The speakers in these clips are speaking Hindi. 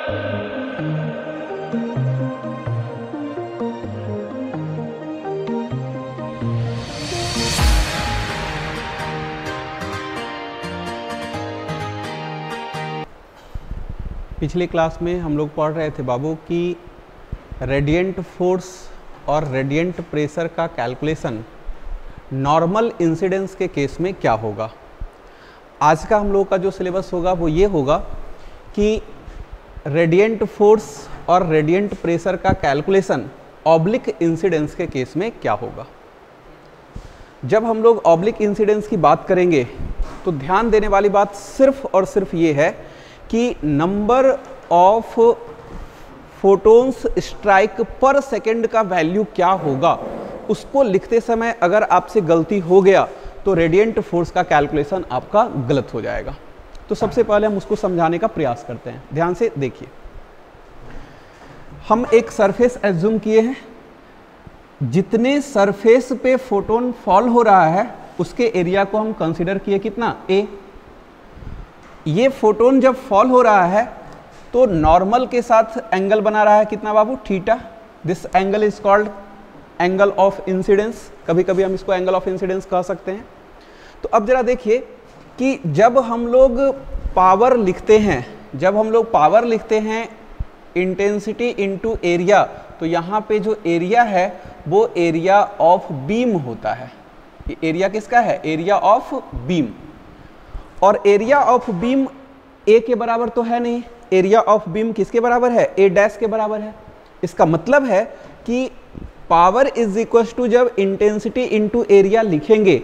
पिछले क्लास में हम लोग पढ़ रहे थे बाबू कि रेडिएंट फोर्स और रेडिएंट प्रेशर का कैलकुलेशन नॉर्मल इंसिडेंस के केस में क्या होगा। आज का हम लोग का जो सिलेबस होगा वो ये होगा कि रेडिएंट फोर्स और रेडिएंट प्रेशर का कैलकुलेशन ऑब्लिक इंसिडेंस के केस में क्या होगा। जब हम लोग ऑब्लिक इंसिडेंस की बात करेंगे तो ध्यान देने वाली बात सिर्फ और सिर्फ ये है कि number of photons strike per second का वैल्यू क्या होगा, उसको लिखते समय अगर आपसे गलती हो गया तो रेडिएंट फोर्स का कैलकुलेशन आपका गलत हो जाएगा। तो सबसे पहले हम उसको समझाने का प्रयास करते हैं। ध्यान से देखिए, हम एक सरफेस एज्यूम किए हैं, जितने सरफेस पे फोटोन फॉल हो रहा है उसके एरिया को हम कंसीडर किए कितना, ए। ये फोटोन जब फॉल हो रहा है तो नॉर्मल के साथ एंगल बना रहा है कितना बाबू, theta. This angle is called angle of incidence, कभी कभी हम इसको एंगल ऑफ इंसिडेंस कह सकते हैं। तो अब जरा देखिए कि जब हम लोग पावर लिखते हैं, इंटेंसिटी इनटू एरिया, तो यहाँ पे जो एरिया है वो एरिया ऑफ बीम होता है। ये एरिया किसका है, एरिया ऑफ बीम। और एरिया ऑफ बीम ए के बराबर तो है नहीं, एरिया ऑफ बीम किसके बराबर है, ए डैश के बराबर है। इसका मतलब है कि पावर इज इक्वल टू जब इंटेंसिटी इनटू एरिया लिखेंगे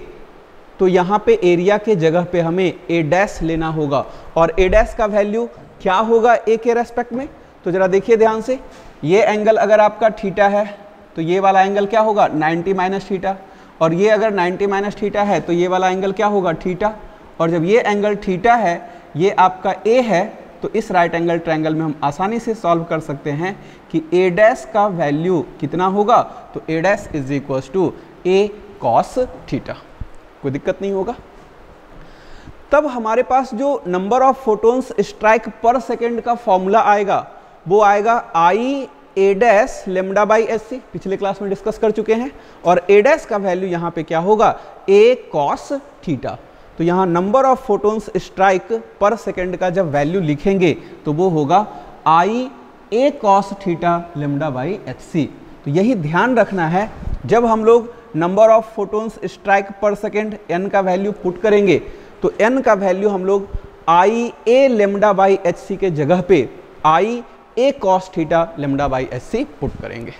तो यहाँ पे एरिया के जगह पे हमें ए डैश लेना होगा। और ए डैश का वैल्यू क्या होगा ए के रेस्पेक्ट में, तो जरा देखिए ध्यान से, ये एंगल अगर आपका थीटा है तो ये वाला एंगल क्या होगा, 90 माइनस थीटा। और ये अगर 90 माइनस थीटा है तो ये वाला एंगल क्या होगा, थीटा। और जब ये एंगल थीटा है, ये आपका ए है, तो इस राइट एंगल ट्रायंगल में हम आसानी से सॉल्व कर सकते हैं कि ए डैश का वैल्यू कितना होगा, तो A dash is equal to A cos theta. कोई दिक्कत नहीं होगा। तब हमारे पास जो number of photons strike per second का फॉर्मूला आएगा वो आएगा I A dash lambda by H C, पिछले क्लास में डिस्कस कर चुके हैं। और ए डैश का वैल्यू यहाँ पे क्या होगा, ए कॉस थीटा। तो यहाँ number of photons strike per second का जब वैल्यू लिखेंगे तो वो होगा I A cos theta lambda by H C. तो यही ध्यान रखना है, जब हम लोग number of photons strike per second N का वैल्यू पुट करेंगे तो एन का वैल्यू हम लोग I A lambda by H C के जगह पे I A cos theta lambda by H C put करेंगे।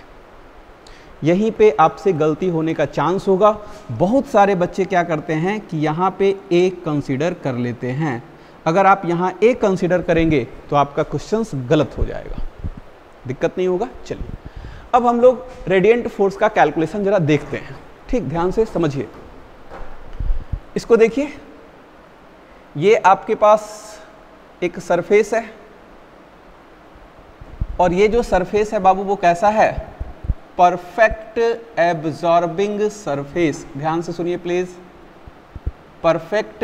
यहीं पे आपसे गलती होने का चांस होगा। बहुत सारे बच्चे क्या करते हैं कि यहाँ पे ए कंसीडर कर लेते हैं। अगर आप यहाँ ए कंसीडर करेंगे तो आपका क्वेश्चंस गलत हो जाएगा, दिक्कत नहीं होगा। चलिए अब हम लोग रेडिएंट फोर्स का कैलकुलेशन जरा देखते हैं। ठीक, ध्यान से समझिए, इसको देखिए, ये आपके पास एक सरफेस है और ये जो सरफेस है बाबू वो कैसा है, परफेक्ट एब्जॉर्बिंग सरफेस। ध्यान से सुनिए please, perfect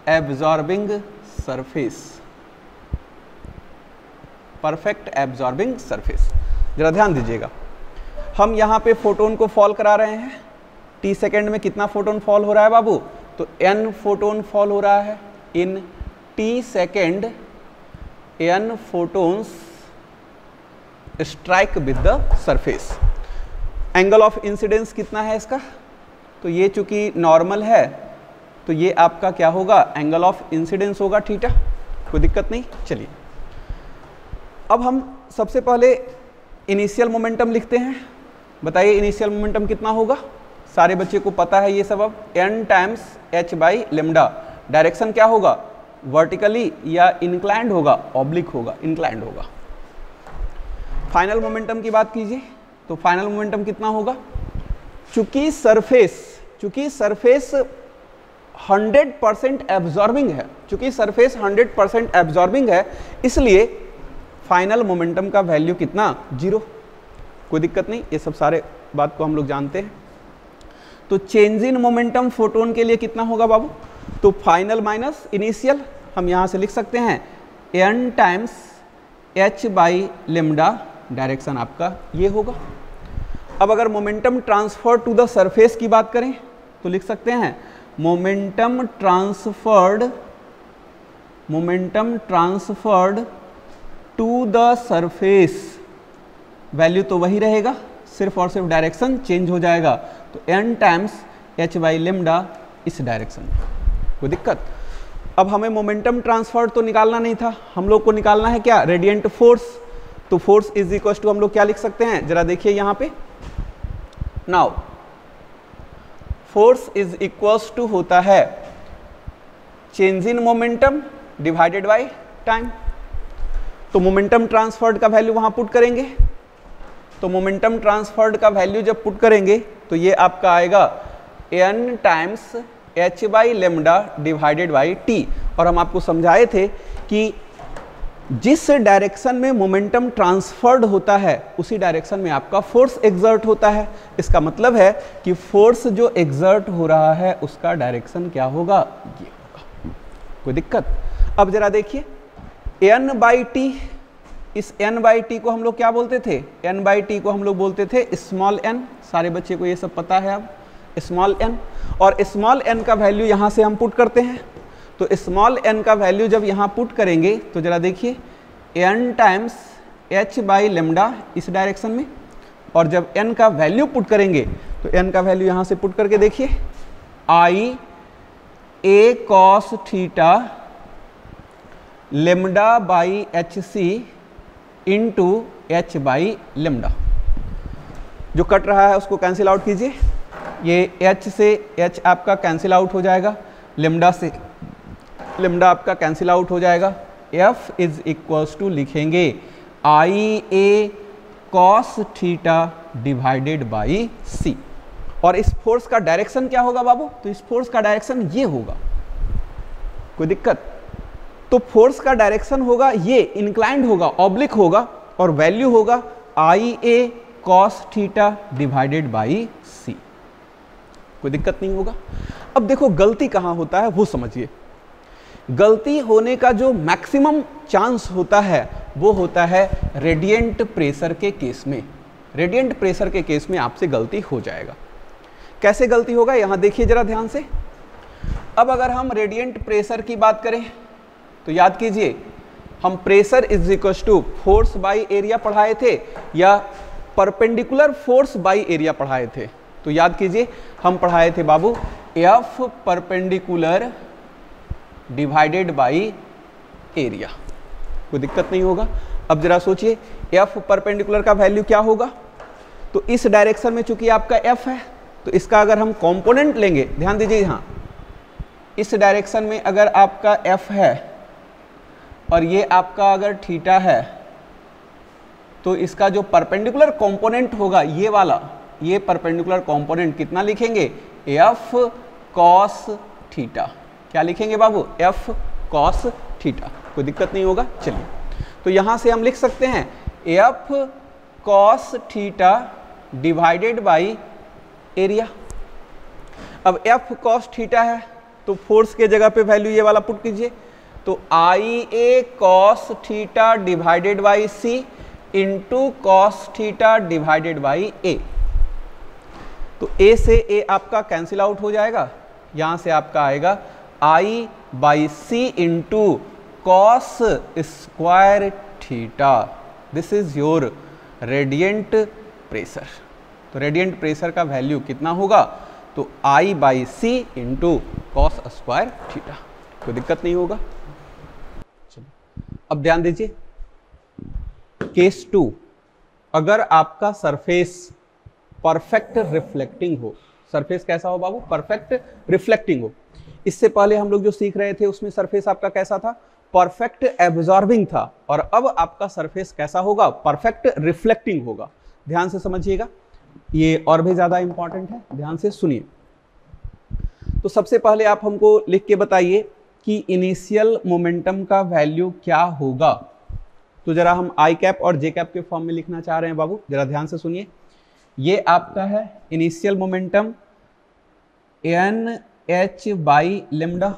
absorbing surface, perfect absorbing surface. जरा ध्यान दीजिएगा, हम यहाँ पे फोटोन को फॉल करा रहे हैं। टी सेकेंड में कितना फोटोन फॉल हो रहा है बाबू, तो एन फोटोन फॉल हो रहा है in T second, N photons strike with the surface. Angle of incidence कितना है इसका, तो ये चूंकि नॉर्मल है तो ये आपका क्या होगा, एंगल ऑफ इंसिडेंस होगा थीटा। कोई दिक्कत नहीं। चलिए अब हम सबसे पहले इनिशियल मोमेंटम लिखते हैं। बताइए इनिशियल मोमेंटम कितना होगा, सारे बच्चे को पता है ये सब। अब n times h by lambda, direction क्या होगा, वर्टिकली या इंक्लाइंड होगा, ऑब्लिक होगा, इंक्लाइंड होगा। फाइनल मोमेंटम की बात कीजिए तो फाइनल मोमेंटम कितना होगा, चूंकि सरफेस 100% एब्जॉर्बिंग है, चूंकि सरफेस 100% एब्जॉर्बिंग है, इसलिए फाइनल मोमेंटम का वैल्यू कितना, 0। कोई दिक्कत नहीं, ये सब सारे बात को हम लोग जानते हैं। तो चेंज इन मोमेंटम फोटोन के लिए कितना होगा बाबू, तो फाइनल माइनस इनिशियल, हम यहाँ से लिख सकते हैं n times h by lambda direction आपका ये होगा। अब अगर momentum transfer to the surface की बात करें तो लिख सकते हैं momentum transferred to the surface, value तो वही रहेगा, सिर्फ और सिर्फ डायरेक्शन चेंज हो जाएगा। तो n times h by lambda इस डायरेक्शन में। कोई दिक्कत? अब हमें मोमेंटम ट्रांसफर तो निकालना नहीं था, हम लोग को निकालना है क्या, रेडिएंट फोर्स। तो फोर्स इज इक्वल टू हम लोग क्या लिख सकते हैं, जरा देखिए यहाँ पे। Now force is equals to होता है change in momentum divided by time. तो मोमेंटम ट्रांसफर्ड का वैल्यू वहां पुट करेंगे, तो मोमेंटम ट्रांसफर्ड का वैल्यू जब पुट करेंगे तो ये आपका आएगा n times h by lambda divided by t। और हम आपको समझाए थे कि जिस डायरेक्शन में मोमेंटम ट्रांसफर्ड होता है उसी डायरेक्शन में आपका फोर्स एक्सर्ट होता है। इसका मतलब है कि फोर्स जो एक्सर्ट हो रहा है उसका डायरेक्शन क्या होगा, ये होगा। कोई दिक्कत? अब जरा देखिए n बाई टी, इस n बाई टी को हम लोग क्या बोलते थे, n बाई टी को हम लोग बोलते थे स्मॉल n। सारे बच्चे को ये सब पता है अब, स्मॉल n। और स्मॉल n का वैल्यू यहाँ से हम पुट करते हैं, तो स्मॉल n का वैल्यू जब यहाँ पुट करेंगे तो जरा देखिए n times h by lambda इस डायरेक्शन में, और जब n का वैल्यू पुट करेंगे तो n का वैल्यू यहाँ से पुट करके देखिए i a cos theta lambda by H C into h by lambda. जो कट रहा है उसको कैंसिल आउट कीजिए, ये h से h आपका कैंसिल आउट हो जाएगा, लेमडा से लेमडा आपका कैंसिल आउट हो जाएगा। f इज इक्वल्स टू लिखेंगे I A cos theta divided by c। और इस फोर्स का डायरेक्शन क्या होगा बाबू, तो इस फोर्स का डायरेक्शन ये होगा। कोई दिक्कत? तो फोर्स का डायरेक्शन होगा ये, इंक्लाइंड होगा, ऑब्लिक होगा, और वैल्यू होगा I A cos theta divided by c। कोई दिक्कत नहीं होगा। अब देखो गलती कहाँ होता है वो समझिए। गलती होने का जो मैक्सिमम चांस होता है वो होता है रेडिएंट प्रेशर के केस में। रेडिएंट प्रेशर के केस में आपसे गलती हो जाएगा। कैसे गलती होगा, यहां देखिए जरा ध्यान से। अब अगर हम रेडिएंट प्रेशर की बात करें तो याद कीजिए हम pressure is equal to force by area पढ़ाए थे या परपेंडिकुलर फोर्स बाई एरिया पढ़ाए थे। तो याद कीजिए हम पढ़ाए थे बाबू F perpendicular divided by area. कोई दिक्कत नहीं होगा। अब जरा सोचिए एफ परपेंडिकुलर का वैल्यू क्या होगा, तो इस डायरेक्शन में चूंकि आपका एफ है तो इसका अगर हम कंपोनेंट लेंगे, ध्यान दीजिए यहाँ इस डायरेक्शन में अगर आपका एफ है और ये आपका अगर थीटा है तो इसका जो परपेंडिकुलर कंपोनेंट होगा ये वाला, ये परपेंडिकुलर कंपोनेंट कितना लिखेंगे, एफ कॉस थीटा। क्या लिखेंगे बाबू, एफ कॉस थीटा। कोई दिक्कत नहीं होगा। चलिए तो यहां से हम लिख सकते हैं F cos theta divided by area. अब एफ कॉस थीटा है तो फोर्स के जगह पे वैल्यू ये वाला पुट कीजिए, तो I A cos theta divided by C into cos theta divided by A. तो ए से ए आपका कैंसिल आउट हो जाएगा, यहां से आपका आएगा I by C into cos square theta. This is your radiant pressure. तो रेडिएंट प्रेशर का वैल्यू कितना होगा, तो I by C into cos square theta. कोई दिक्कत नहीं होगा। चलिए अब ध्यान दीजिए केस 2, अगर आपका सरफेस परफेक्ट रिफ्लेक्टिंग हो। सरफेस कैसा हो बाबू, परफेक्ट रिफ्लेक्टिंग हो। इससे पहले हम लोग जो सीख रहे थे उसमें सरफेस आपका कैसा था, परफेक्ट एब्जॉर्बिंग था, और अब आपका सरफेस कैसा होगा, परफेक्ट रिफ्लेक्टिंग होगा। ध्यान से समझिएगा, ये और भी ज्यादा इंपॉर्टेंट है, ध्यान से सुनिए। तो सबसे पहले आप हमको लिख के बताइए कि इनिशियल मोमेंटम का वैल्यू क्या होगा। तो जरा हम आई कैप और जे कैप के फॉर्म में लिखना चाह रहे हैं बाबू, जरा ध्यान से सुनिए। ये आपका है initial momentum n h by lambda,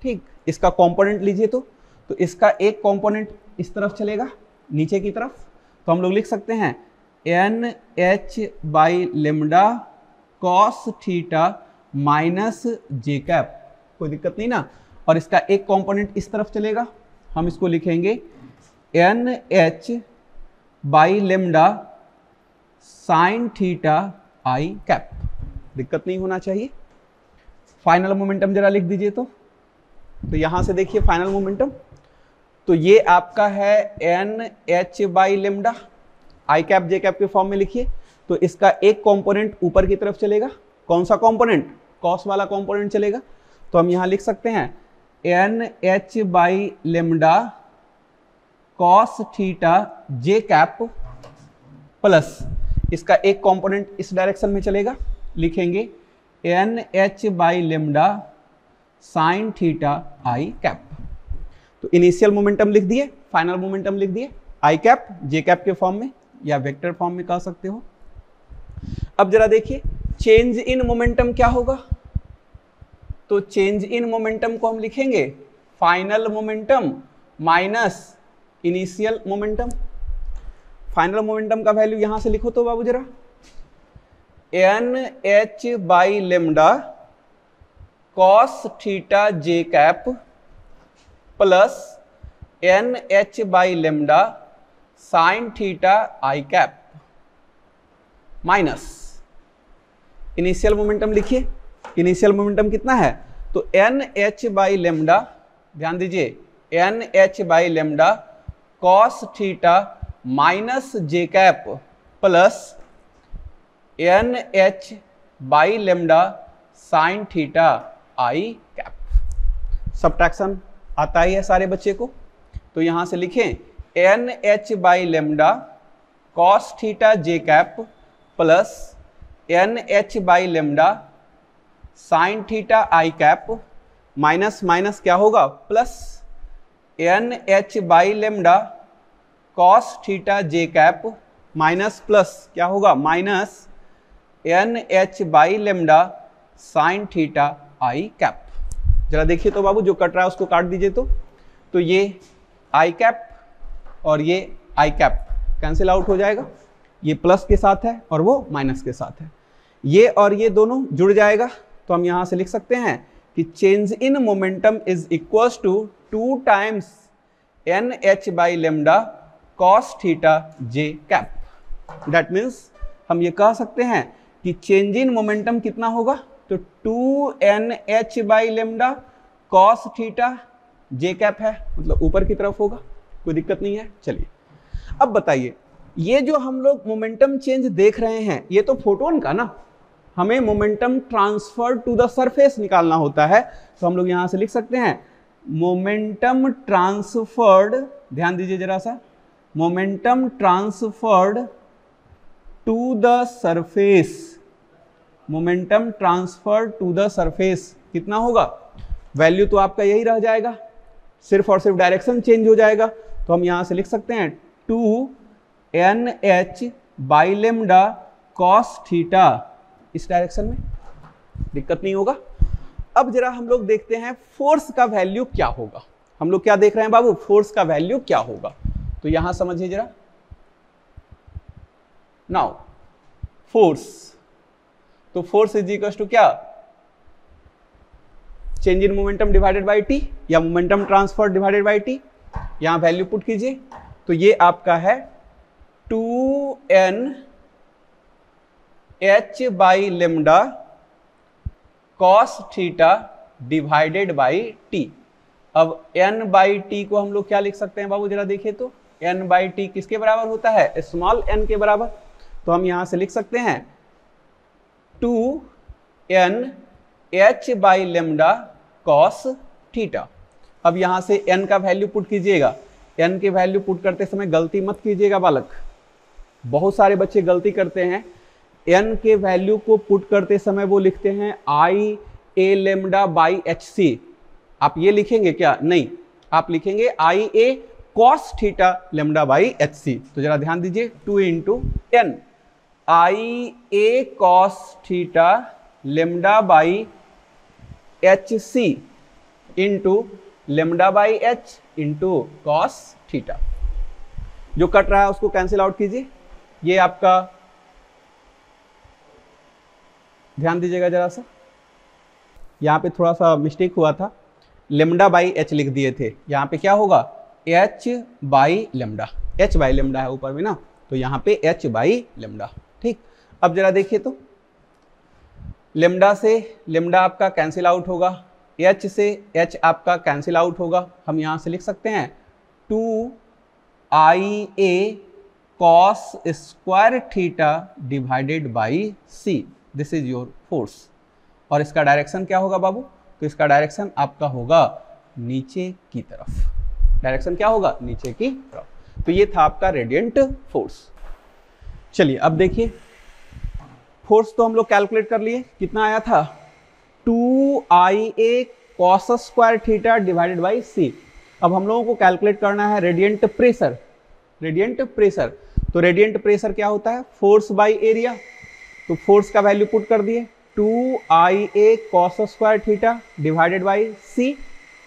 ठीक। इसका कंपोनेंट लीजिए तो इसका एक कंपोनेंट इस तरफ चलेगा नीचे की तरफ, तो हम लोग लिख सकते हैं n h by lambda cos theta minus j cap, कोई दिक्कत नहीं ना। और इसका एक कंपोनेंट इस तरफ चलेगा, हम इसको लिखेंगे n h by lambda sine theta i cap, दिक्कत नहीं होना चाहिए। फाइनल मोमेंटम जरा लिख दीजिए तो यहां से देखिए फाइनल मोमेंटम, तो ये आपका है n h by lambda, i cap j cap के फॉर्म में लिखिए। तो इसका एक कंपोनेंट ऊपर की तरफ चलेगा, कौन सा कंपोनेंट, कॉस वाला कंपोनेंट चलेगा। तो हम यहां लिख सकते हैं n h by lambda cos theta j cap plus इसका एक कंपोनेंट इस डायरेक्शन में चलेगा, लिखेंगे n h by lambda sine theta i cap. तो इनिशियल मोमेंटम लिख दिए, फाइनल मोमेंटम लिख दिए, आई कैप जे कैप के फॉर्म में या वेक्टर फॉर्म में कह सकते हो। अब जरा देखिए चेंज इन मोमेंटम क्या होगा, तो चेंज इन मोमेंटम को हम लिखेंगे final momentum minus initial momentum. Final momentum का वैल्यू यहां से लिखो तो बाबू जरा, n h by lambda cos theta j cap plus n h by lambda sine theta i cap minus initial momentum लिखिए। इनिशियल मोमेंटम कितना है, तो एन एच बाई लेमडा, ध्यान दीजिए n h by lambda cos theta minus j cap plus n h by lambda sine theta i cap. Subtraction आता ही है सारे बच्चे को, तो यहां से लिखें n h by lambda cos theta j cap plus n h by lambda sine theta i cap minus minus क्या होगा plus n h by lambda cos theta j cap minus plus क्या होगा minus n h by lambda sine theta i cap. जरा देखिए तो बाबू जो कट रहा है उसको काट दीजिए तो ये आई कैप और ये आई कैप कैंसिल आउट हो जाएगा, ये प्लस के साथ है और वो माइनस के साथ है, ये और ये दोनों जुड़ जाएगा। तो हम यहां से लिख सकते हैं कि change in momentum is equals to 2 times n h by lambda cos theta j cap. That means हम ये कह सकते हैं कि चेंज इन मोमेंटम कितना होगा, तो 2 NH by lambda cos theta j cap है, मतलब ऊपर की तरफ होगा, कोई दिक्कत नहीं है। चलिए अब बताइए, ये जो हम लोग मोमेंटम चेंज देख रहे हैं ये तो फोटोन का ना, हमें momentum transfer to the surface निकालना होता है। तो हम लोग यहां से लिख सकते हैं मोमेंटम ट्रांसफर्ड, ध्यान दीजिए जरा सा, momentum transferred to the surface, momentum transfer to the surface कितना होगा, वैल्यू तो आपका यही रह जाएगा, सिर्फ और सिर्फ डायरेक्शन चेंज हो जाएगा। तो हम यहां से लिख सकते हैं 2 NH by lambda cos theta, इस डायरेक्शन में दिक्कत नहीं होगा। अब जरा हम लोग देखते हैं फोर्स का वैल्यू क्या होगा। हम लोग क्या देख रहे हैं बाबू, फोर्स का वैल्यू क्या होगा, तो यहां समझिए जरा। नाउ फोर्स, तो फोर्स इज इक्वल टू क्या, change in momentum divided by T या momentum transfer divided by T. यहां वैल्यू पुट कीजिए, तो ये आपका है 2 NH by lambda cos theta divided by T. अब n बाई टी को हम लोग क्या लिख सकते हैं बाबू, जरा देखिए तो n बाई टी किसके बराबर होता है, स्मॉल n के बराबर। तो हम यहां से लिख सकते हैं 2 NH by lambda cos theta. अब यहां से n का वैल्यू पुट कीजिएगा, n के वैल्यू पुट करते समय गलती मत कीजिएगा बालक, बहुत सारे बच्चे गलती करते हैं, n के वैल्यू को पुट करते समय वो लिखते हैं I A lambda by H C. आप ये लिखेंगे क्या, नहीं, आप लिखेंगे I A cos theta lambda by H C. तो जरा ध्यान दीजिए 2 into n I A cos theta lambda by H C into lambda by H into cos theta. जो कट रहा है उसको कैंसिल आउट कीजिए। ये आपका, ध्यान दीजिएगा जरा सा, यहाँ पे थोड़ा सा मिस्टेक हुआ था, लेमडा बाई एच लिख दिए थे, यहाँ पे क्या होगा H by lambda, H by lambda है ऊपर में ना, तो यहाँ पे एच बाई लेमडा। ठीक, अब जरा देखिए तो लेमडा से लेमडा आपका कैंसिल आउट होगा, एच से एच आपका कैंसिल आउट होगा, हम यहाँ से लिख सकते हैं 2ia cos square theta divided by c, this is your force. और इसका डायरेक्शन क्या होगा बाबू, तो इसका डायरेक्शन आपका होगा नीचे की तरफ, डायरेक्शन क्या होगा नीचे की तरफ। तो ये था आपका रेडिएंट फोर्स। चलिए अब देखिए, फोर्स तो हम लोग कैलकुलेट कर लिए, कितना आया था 2ia cos square theta divided by C. अब हम लोगों को कैलकुलेट करना है रेडिएंट प्रेशर, रेडिएंट प्रेशर। तो रेडिएंट प्रेशर क्या होता है, फोर्स बाई एरिया। तो फोर्स का वैल्यू पुट कर दिए 2ia cos square theta divided by C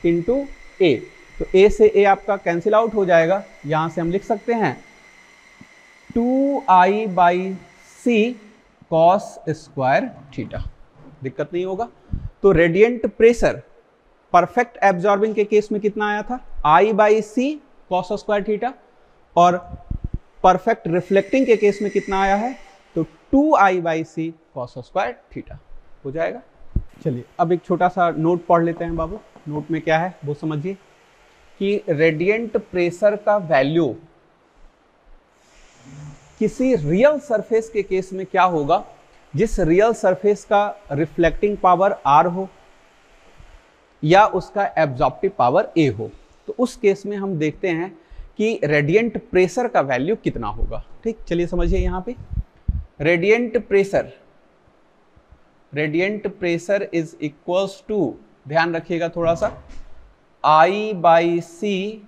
into A. तो ए से ए आपका कैंसिल आउट हो जाएगा, यहां से हम लिख सकते हैं 2i by c cos square theta, दिक्कत नहीं होगा। तो रेडिएंट प्रेशर परफेक्ट एब्जॉर्बिंग के केस में कितना आया था, i by c cos square theta, और परफेक्ट रिफ्लेक्टिंग के केस में कितना आया है, तो 2i by c cos square theta हो जाएगा। चलिए अब एक छोटा सा नोट पढ़ लेते हैं बाबू, नोट में क्या है वो समझिए कि रेडिएंट प्रेशर का वैल्यू किसी रियल सरफेस के केस में क्या होगा, जिस रियल सरफेस का रिफ्लेक्टिंग पावर R हो या उसका एब्जॉर्प्टिव पावर A हो, तो उस केस में हम देखते हैं कि रेडिएंट प्रेशर का वैल्यू कितना होगा। ठीक, चलिए समझिए यहाँ पे radiant pressure is equals to, ध्यान रखिएगा थोड़ा सा, I by c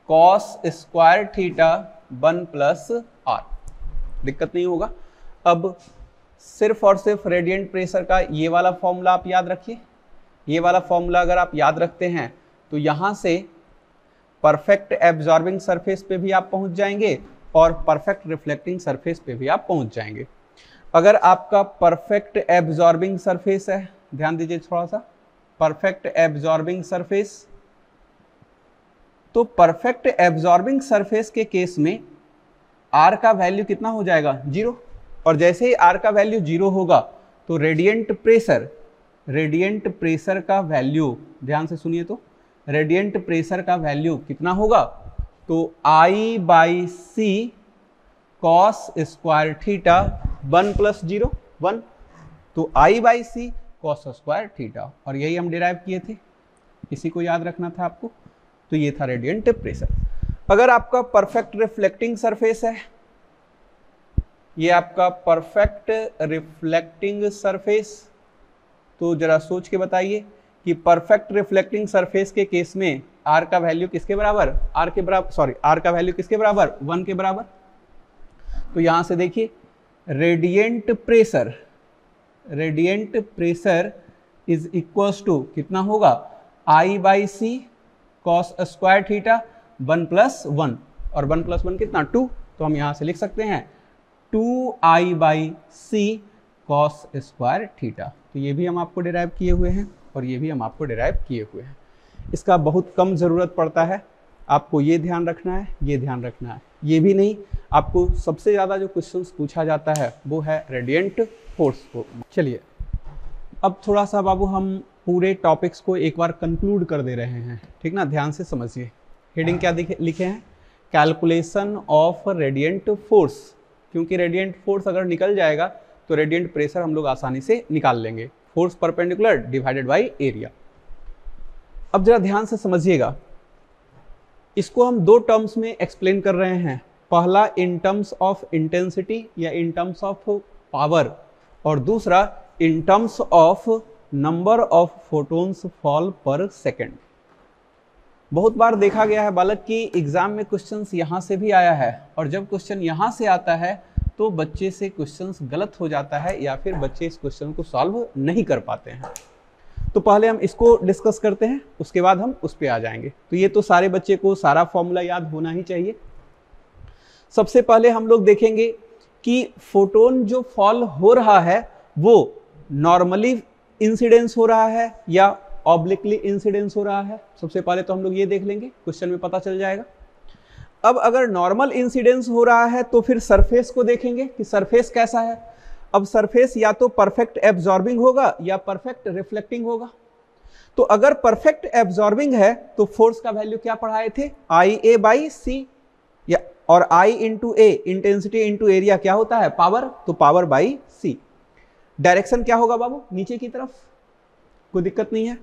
cos square theta 1 plus R, दिक्कत नहीं होगा। अब सिर्फ और सिर्फ रेडिएंट प्रेशर का ये वाला फॉर्मूला आप याद रखिए, ये वाला फॉर्मूला अगर आप याद रखते हैं तो यहाँ से परफेक्ट एब्जॉर्बिंग सरफेस पे भी आप पहुँच जाएंगे और परफेक्ट रिफ्लेक्टिंग सरफेस पे भी आप पहुँच जाएंगे। अगर आपका परफेक्ट एब्जॉर्बिंग सरफेस है, ध्यान दीजिए थोड़ा सा, परफेक्ट एब्जॉर्बिंग सरफेस, तो परफेक्ट एब्जॉर्बिंग सरफेस के केस में R का वैल्यू कितना हो जाएगा 0, और जैसे ही R का वैल्यू 0 होगा तो रेडिएंट प्रेशर का वैल्यू, ध्यान से सुनिए तो, रेडिएंट प्रेशर का वैल्यू कितना होगा, तो I by c cos square theta 1 plus 0 1, तो I by c cos square theta, और यही हम डिराइव किए थे, इसी को याद रखना था आपको। तो ये था रेडिएंट प्रेशर। अगर आपका परफेक्ट रिफ्लेक्टिंग सरफेस है, ये आपका परफेक्ट रिफ्लेक्टिंग सरफेस, तो जरा सोच के बताइए कि परफेक्ट रिफ्लेक्टिंग सरफेस के केस में R का वैल्यू किसके बराबर, R का वैल्यू किसके बराबर 1 के बराबर। तो यहां से देखिए radiant pressure is equals to कितना होगा, I by c cos square theta 1 plus 1, और 1 प्लस 1 कितना 2, तो हम यहाँ से लिख सकते हैं 2i by c cos square theta. तो ये भी हम आपको डिराइव किए हुए हैं और ये भी हम आपको डिराइव किए हुए हैं। इसका बहुत कम ज़रूरत पड़ता है, आपको ये ध्यान रखना है, ये ध्यान रखना है, ये भी नहीं, आपको सबसे ज़्यादा जो क्वेश्चंस पूछा जाता है वो है रेडिएंट फोर्स को। चलिए अब थोड़ा सा बाबू हम पूरे टॉपिक्स को एक बार कंक्लूड कर दे रहे हैं, ठीक ना, ध्यान से समझिए। हेडिंग क्या लिखे हैं, कैलकुलेशन ऑफ रेडिएंट फोर्स, क्योंकि रेडिएंट फोर्स अगर निकल जाएगा तो रेडिएंट प्रेशर हम लोग आसानी से निकाल लेंगे, force perpendicular divided by area. अब जरा ध्यान से समझिएगा, इसको हम दो टर्म्स में एक्सप्लेन कर रहे हैं, पहला इन टर्म्स ऑफ इंटेंसिटी या इन टर्म्स ऑफ पावर, और दूसरा in terms of number of photons fall पर सेकेंड। बहुत बार देखा गया है बालक कि एग्जाम में क्वेश्चंस यहाँ से भी आया है, और जब क्वेश्चन यहाँ से आता है तो बच्चे से क्वेश्चंस गलत हो जाता है या फिर बच्चे इस क्वेश्चन को सॉल्व नहीं कर पाते हैं। तो पहले हम इसको डिस्कस करते हैं, उसके बाद हम उस पर आ जाएंगे। तो ये तो सारे बच्चे को सारा फॉर्मूला याद होना ही चाहिए। सबसे पहले हम लोग देखेंगे कि फोटोन जो फॉल हो रहा है वो नॉर्मली इंसिडेंस हो रहा है या ऑब्लिकली इंसिडेंस हो रहा है। सबसे पहले तो हम लोग ये देख लेंगे, क्वेश्चन में पता चल जाएगा। अब अगर नॉर्मल इंसिडेंस हो रहा है तो फिर सरफेस को देखेंगे कि सरफेस कैसा है। अब सरफेस या तो परफेक्ट एब्जॉर्बिंग होगा या परफेक्ट रिफ्लेक्टिंग होगा। तो अगर परफेक्ट एब्जॉर्बिंग है तो फोर्स का वैल्यू क्या पढ़ाए थे, IA बाई सी, या और I into A, intensity into area क्या होता है, पावर, तो पावर बाई सी। डायरेक्शन क्या होगा बाबू, नीचे की तरफ, कोई दिक्कत नहीं है।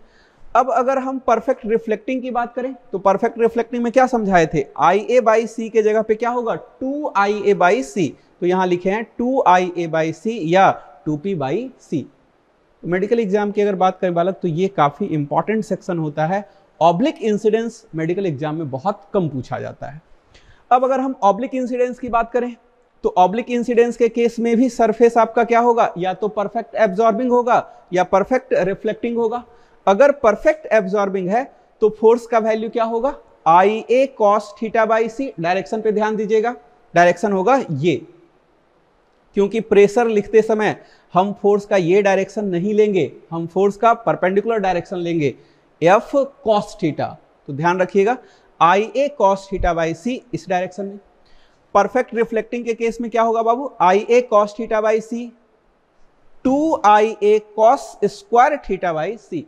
अब अगर हम परफेक्ट रिफ्लेक्टिंग की बात करें तो परफेक्ट रिफ्लेक्टिंग में क्या समझाए थे, IA बाई सी के जगह पे क्या होगा 2IA बाई सी, तो यहां लिखे हैं 2IA बाई सी या 2P by C. Medical exam की अगर बात करें बालक तो ये काफी इंपॉर्टेंट सेक्शन होता है। ऑब्लिक इंसिडेंस मेडिकल एग्जाम में बहुत कम पूछा जाता है। अब अगर हम ऑब्लिक इंसिडेंस की बात करें तो ऑब्लिक इंसिडेंस के केस में भी सरफेस आपका क्या होगा, या तो परफेक्ट एब्जॉर्बिंग होगा या परफेक्ट रिफ्लेक्टिंग होगा। अगर परफेक्ट एब्जॉर्बिंग है तो फोर्स का वैल्यू क्या होगा, IA cos theta by c. Direction पे ध्यान दीजिएगा, डायरेक्शन होगा ये, क्योंकि प्रेशर लिखते समय हम फोर्स का ये डायरेक्शन नहीं लेंगे, हम फोर्स का परपेंडिकुलर डायरेक्शन लेंगे, F कॉस थीटा। तो ध्यान रखिएगा IA कॉस थीटा बाई सी इस डायरेक्शन में। परफेक्ट रिफ्लेक्टिंग के केस में क्या होगा बाबू, IA cos theta by C 2IA cos square theta by C,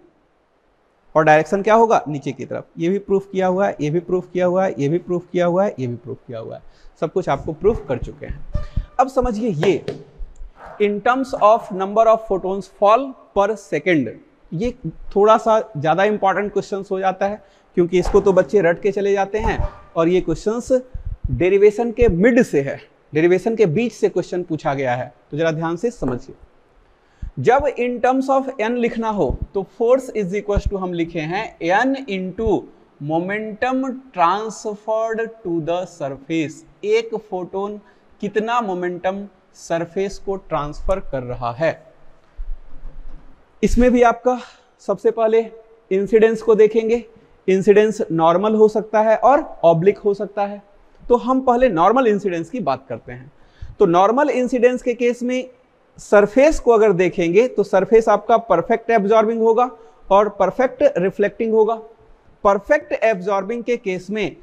और डायरेक्शन क्या होगा, नीचे की तरफ। ये भी प्रूफ किया हुआ है, ये भी प्रूफ किया हुआ है, ये भी प्रूफ किया हुआ है, ये भी प्रूफ किया हुआ है, सब कुछ आपको प्रूफ कर चुके हैं। अब समझिए ये in terms of number of photons fall पर सेकेंड, ये थोड़ा सा ज्यादा इंपॉर्टेंट क्वेश्चन हो जाता है, क्योंकि इसको तो बच्चे रट के चले जाते हैं, और ये क्वेश्चंस डेरिवेशन के मिड से है, डेरिवेशन के बीच से क्वेश्चन पूछा गया है। तो जरा ध्यान से समझिए, जब इन टर्म्स ऑफ n लिखना हो तो फोर्स इज इक्वल टू हम लिखे हैं n into momentum transferred to the surface. एक फोटोन कितना मोमेंटम सरफेस को ट्रांसफर कर रहा है। इसमें भी आपका सबसे पहले इंसिडेंस को देखेंगे। इंसिडेंस नॉर्मल हो सकता है और ऑब्लिक हो सकता है, तो हम पहले नॉर्मल इंसिडेंस की बात करते हैं। तो नॉर्मल इंसिडेंस के केस में सरफेस को अगर देखेंगे तो सरफेस आपका परफेक्ट एब्जॉर्बिंग होगा और परफेक्ट रिफ्लेक्टिंग होगा। परफेक्ट एब्जॉर्बिंग के केस में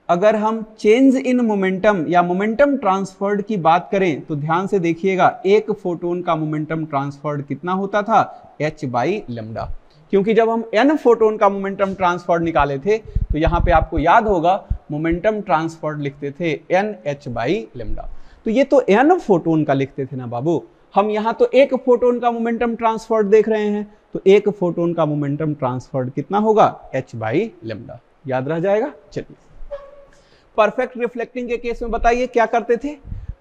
अगर हम चेंज इन मोमेंटम या मोमेंटम ट्रांसफर्ड की बात करें तो ध्यान से देखिएगा, एक फोटोन का मोमेंटम ट्रांसफर्ड कितना होता था, h बाई लेमडा। क्योंकि जब हम n फोटोन का मोमेंटम ट्रांसफर्ड निकाले थे तो यहां पे आपको याद होगा मोमेंटम ट्रांसफर्ड लिखते थे NH बाई लेमडा। तो ये तो n फोटोन का लिखते थे ना बाबू, हम यहां तो एक फोटोन का मोमेंटम ट्रांसफर्ड देख रहे हैं, तो एक फोटोन का मोमेंटम ट्रांसफर्ड कितना होगा, h बाई लेमडा। याद रह जाएगा। चलिए परफेक्ट रिफ्लेक्टिंग के केस में बताइए क्या करते थे,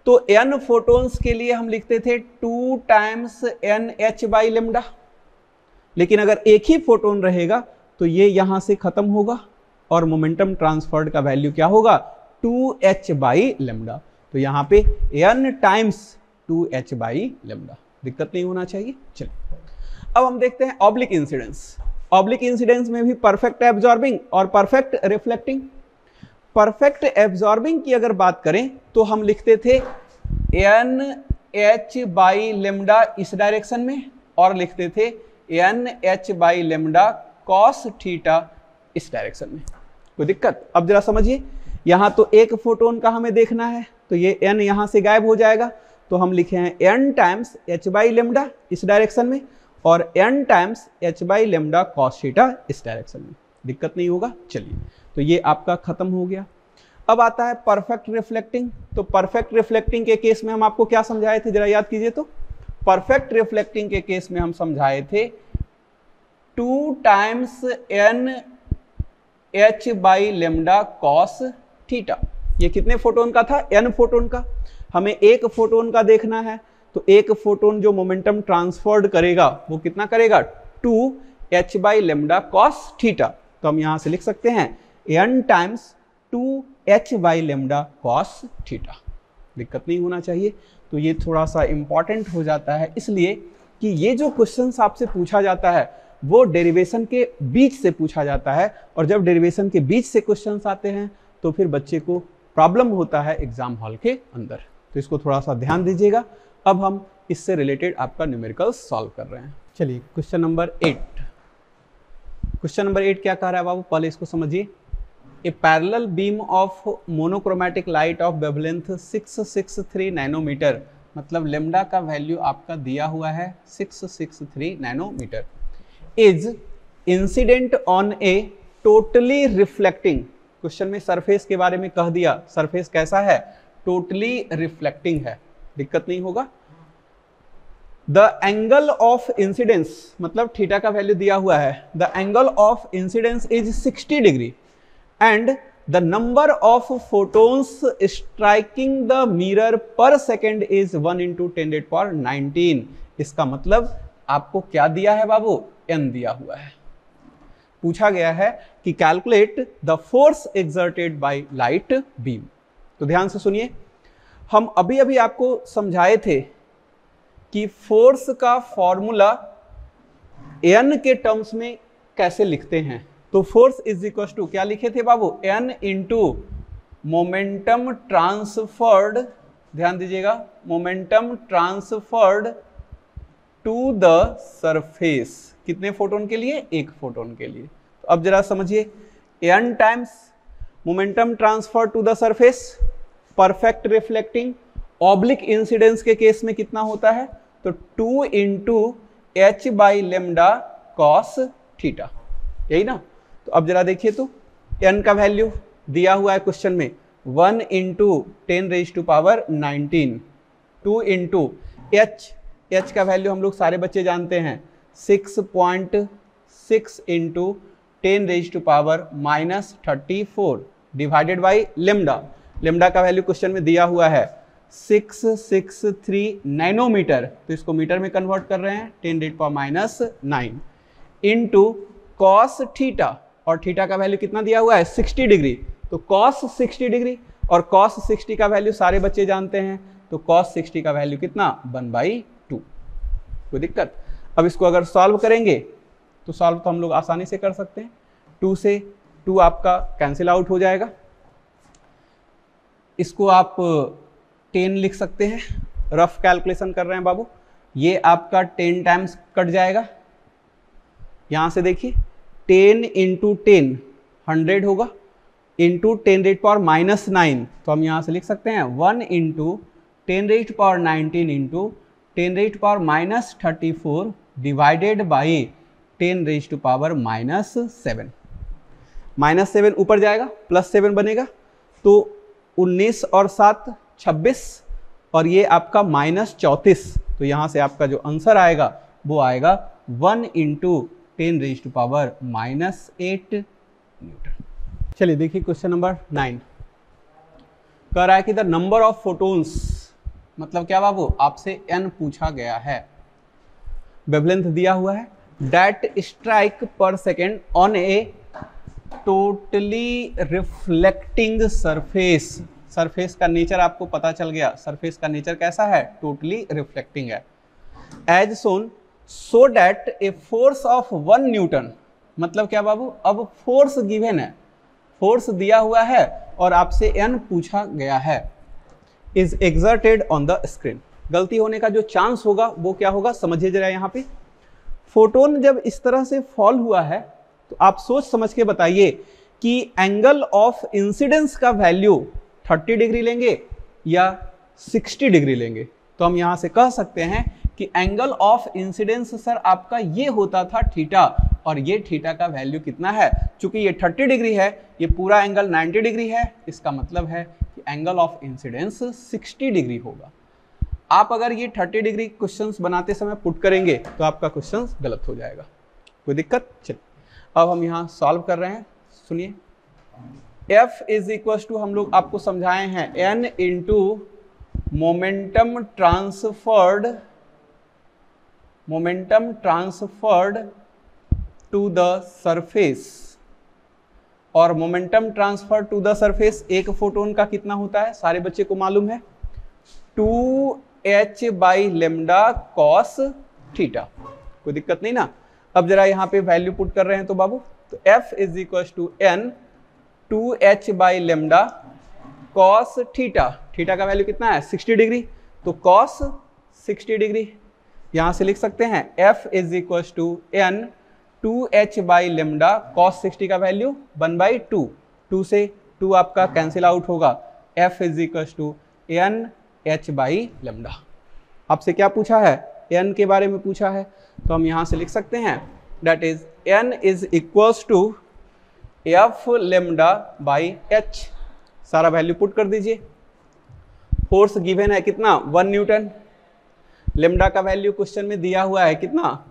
तो n फोटोन्स के लिए हम लिखते थे 2 टाइम्स NH बाई लेमडा। लेकिन अगर एक ही फोटोन रहेगा तो ये यहां से खत्म होगा और मोमेंटम ट्रांसफर्ड का वैल्यू क्या होगा, 2h बाई लेमडा। तो यहां पे n times 2h by lambda, दिक्कत नहीं होना चाहिए। चलिए अब हम देखते हैं ऑब्लिक इंसिडेंस। ऑब्लिक इंसिडेंस में भी परफेक्ट एब्जॉर्बिंग और परफेक्ट रिफ्लेक्टिंग। परफेक्ट एब्जॉर्बिंग की अगर बात करें तो हम लिखते थे NH बाई लेमडा इस डायरेक्शन में, और लिखते थे NH by lambda cos theta इस डायरेक्शन में। कोई दिक्कत? अब जरा समझिए, यहां तो एक फोटोन का हमें देखना है तो ये n यहां से गायब हो जाएगा, तो हम लिखे हैं n times h by lambda इस डायरेक्शन में और n times h by lambda cos theta इस डायरेक्शन में। दिक्कत नहीं होगा। चलिए तो ये आपका खत्म हो गया। अब आता है परफेक्ट रिफ्लेक्टिंग। तो परफेक्ट रिफ्लेक्टिंग के केस में हम आपको क्या समझाए थे, जरा याद कीजिए। तो परफेक्ट रिफ्लेक्टिंग के केस में हम समझाए थे 2 times NH by lambda cos theta. ये कितने फोटोन का था, n फोटोन का। हमें एक फोटोन का देखना है, तो एक फोटोन जो मोमेंटम ट्रांसफर्ड करेगा वो कितना करेगा, 2h by lambda cos theta. तो हम यहां से लिख सकते हैं n times 2h by lambda cos theta. दिक्कत नहीं होना चाहिए। तो ये थोड़ा सा इंपॉर्टेंट हो जाता है, इसलिए कि ये जो क्वेश्चंस आपसे पूछा जाता है वो डेरिवेशन के बीच से पूछा जाता है, और जब डेरिवेशन के बीच से क्वेश्चंस आते हैं तो फिर बच्चे को प्रॉब्लम होता है एग्जाम हॉल के अंदर। तो इसको थोड़ा सा ध्यान दीजिएगा। अब हम इससे रिलेटेड आपका न्यूमेरिकल सॉल्व कर रहे हैं। चलिए क्वेश्चन नंबर 8। क्वेश्चन नंबर 8 क्या कह रहा है बाबू, पहले इसको समझिए। A parallel beam of monochromatic light of wavelength 663 nanometre, मतलब लेमडा का वैल्यू आपका दिया हुआ है 663 nanometre, is incident on a totally reflecting. Question में सरफेस के बारे में कह दिया, सरफेस कैसा है, टोटली रिफ्लेक्टिंग है, दिक्कत नहीं होगा। द एंगल ऑफ इंसिडेंस, मतलब थीटा का वैल्यू दिया हुआ है, the angle of incidence is 60 degree and the number of photons striking the mirror पर सेकेंड इज 1 × 10⁻19। इसका मतलब आपको क्या दिया है बाबू, n दिया हुआ है। पूछा गया है कि calculate the force exerted by light beam. तो ध्यान से सुनिए, हम अभी अभी आपको समझाए थे कि फोर्स का फॉर्मूला n के टर्म्स में कैसे लिखते हैं। तो फोर्स इज इक्वल टू क्या लिखे थे बाबू, n × मोमेंटम ट्रांसफर्ड, ध्यान दीजिएगा, momentum transferred to the surface. कितने फोटोन के लिए, एक फोटोन के लिए। तो अब जरा समझिए, n times momentum transfer to the surface, perfect reflecting, oblique incidence के केस में कितना होता है, तो 2 × h/λ cos थीटा, यही ना। तो अब जरा देखिए, तो n का वैल्यू दिया हुआ है क्वेश्चन में 1 × 10⁻19, 2 × h का वैल्यू हम लोग सारे बच्चे जानते हैं 6.6 × 10⁻34 डिवाइडेड बाई लेमडा। लेमडा का वैल्यू क्वेश्चन में दिया हुआ है 663 नैनोमीटर, तो इसको मीटर में कन्वर्ट कर रहे हैं 10⁻9 इंटू कॉस थीटा, और थीटा का वैल्यू कितना दिया हुआ है 60 डिग्री, तो कॉस 60 डिग्री, और कॉस 60 का वैल्यू सारे बच्चे जानते हैं, तो कॉस 60 का वैल्यू कितना 1/2। कोई दिक्कत। अब इसको अगर सॉल्व करेंगे तो सॉल्व तो हम लोग आसानी से कर सकते हैं, 2 से 2 आपका कैंसिल आउट हो जाएगा, इसको आप 10 लिख सकते हैं। रफ कैलकुलेशन कर रहे हैं बाबू, ये आपका 10 टाइम्स कट जाएगा, यहां से देखिए 10 × 10 100 होगा, इंटू 10⁻⁻9, तो हम यहां से लिख सकते हैं 1 × 10⁻19 इंटू 10⁻34 डिवाइडेड बाई 10⁻⁻7। -7 ऊपर जाएगा, +7 बनेगा, तो 19 और 7 26, और ये आपका -34, तो यहां से आपका जो आंसर आएगा वो आएगा 1 × 10⁻⁻8 न्यूटन। चलिए देखिए क्वेश्चन नंबर 9 कह रहा है कि द नंबर ऑफ फोटोन्स, मतलब क्या बाबू, आपसे n पूछा गया है, वेवलेंथ दिया हुआ है, that strike per second on a totally reflecting surface. Surface का नेचर आपको पता चल गया, सरफेस का नेचर कैसा है, टोटली रिफ्लेक्टिंग है, as soon so that a force of 1 newton, मतलब क्या बाबू, अब फोर्स गिवन है, फोर्स दिया हुआ है और आपसे n पूछा गया है, is exerted on the screen. गलती होने का जो चांस होगा वो क्या होगा, समझिए जरा। यहाँ पे फोटोन जब इस तरह से फॉल हुआ है तो आप सोच समझ के बताइए कि एंगल ऑफ इंसिडेंस का वैल्यू 30 डिग्री लेंगे या 60 डिग्री लेंगे। तो हम यहाँ से कह सकते हैं कि एंगल ऑफ इंसिडेंस सर आपका ये होता था थीटा, और ये थीटा का वैल्यू कितना है, चूंकि ये 30 डिग्री है, ये पूरा एंगल 90 डिग्री है, इसका मतलब है कि एंगल ऑफ इंसिडेंस 60 डिग्री होगा। आप अगर ये 30 डिग्री क्वेश्चंस बनाते समय पुट करेंगे तो आपका क्वेश्चन गलत हो जाएगा। कोई दिक्कत। चलिए अब हम यहाँ सॉल्व कर रहे हैं, सुनिए। F इज इक्वल टू, हम लोग आपको समझाए हैं, n × momentum transferred to the surface, और momentum transfer to the surface एक फोटोन का कितना होता है, सारे बच्चे को मालूम है, 2h/λ cos थीटा। कोई दिक्कत नहीं ना। अब जरा यहाँ पे वैल्यू पुट कर रहे हैं तो बाबू, तो F is equal to n 2h/λ cos theta, theta का वैल्यू कितना है 60 डिग्री, तो कॉस 60 डिग्री। यहां से लिख सकते हैं F is equal to n 2h by lambda, cos 60 का वैल्यू 1/2, 2 से 2 आपका कैंसिल आउट होगा, F is equal to n h by lambda. आपसे क्या पूछा है, n के बारे में पूछा है, तो हम यहां से लिख सकते हैं that is n is equals to f lambda by h, सारा वैल्यू पुट कर दीजिए। फोर्स गिवन है कितना 1 न्यूटन, लेमडा का वैल्यू क्वेश्चन में दिया हुआ है कितना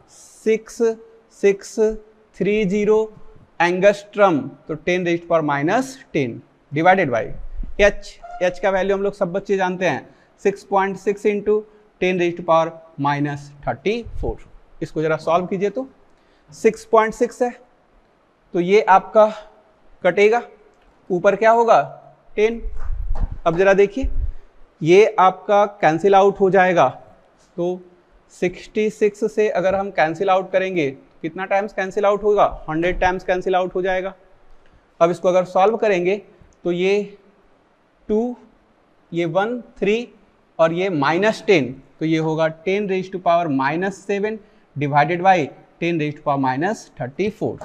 6630 एंगस्ट्रम, तो 10⁻⁻10 डिवाइडेड बाई h का वैल्यू हम लोग सब बच्चे जानते हैं 6.6 इंटू 10⁻34। इसको जरा सॉल्व कीजिए तो 6.6 है, तो ये आपका कटेगा, ऊपर क्या होगा 10। अब जरा देखिए ये आपका कैंसिल आउट हो जाएगा, तो 66 से अगर हम कैंसिल आउट करेंगे कितना टाइम्स कैंसिल आउट होगा, 100 टाइम्स कैंसिल आउट हो जाएगा। अब इसको अगर सॉल्व करेंगे तो ये 2, ये 1 3 और ये -10, तो ये होगा 10⁻⁻7 डिवाइडेड बाई 10⁻�34।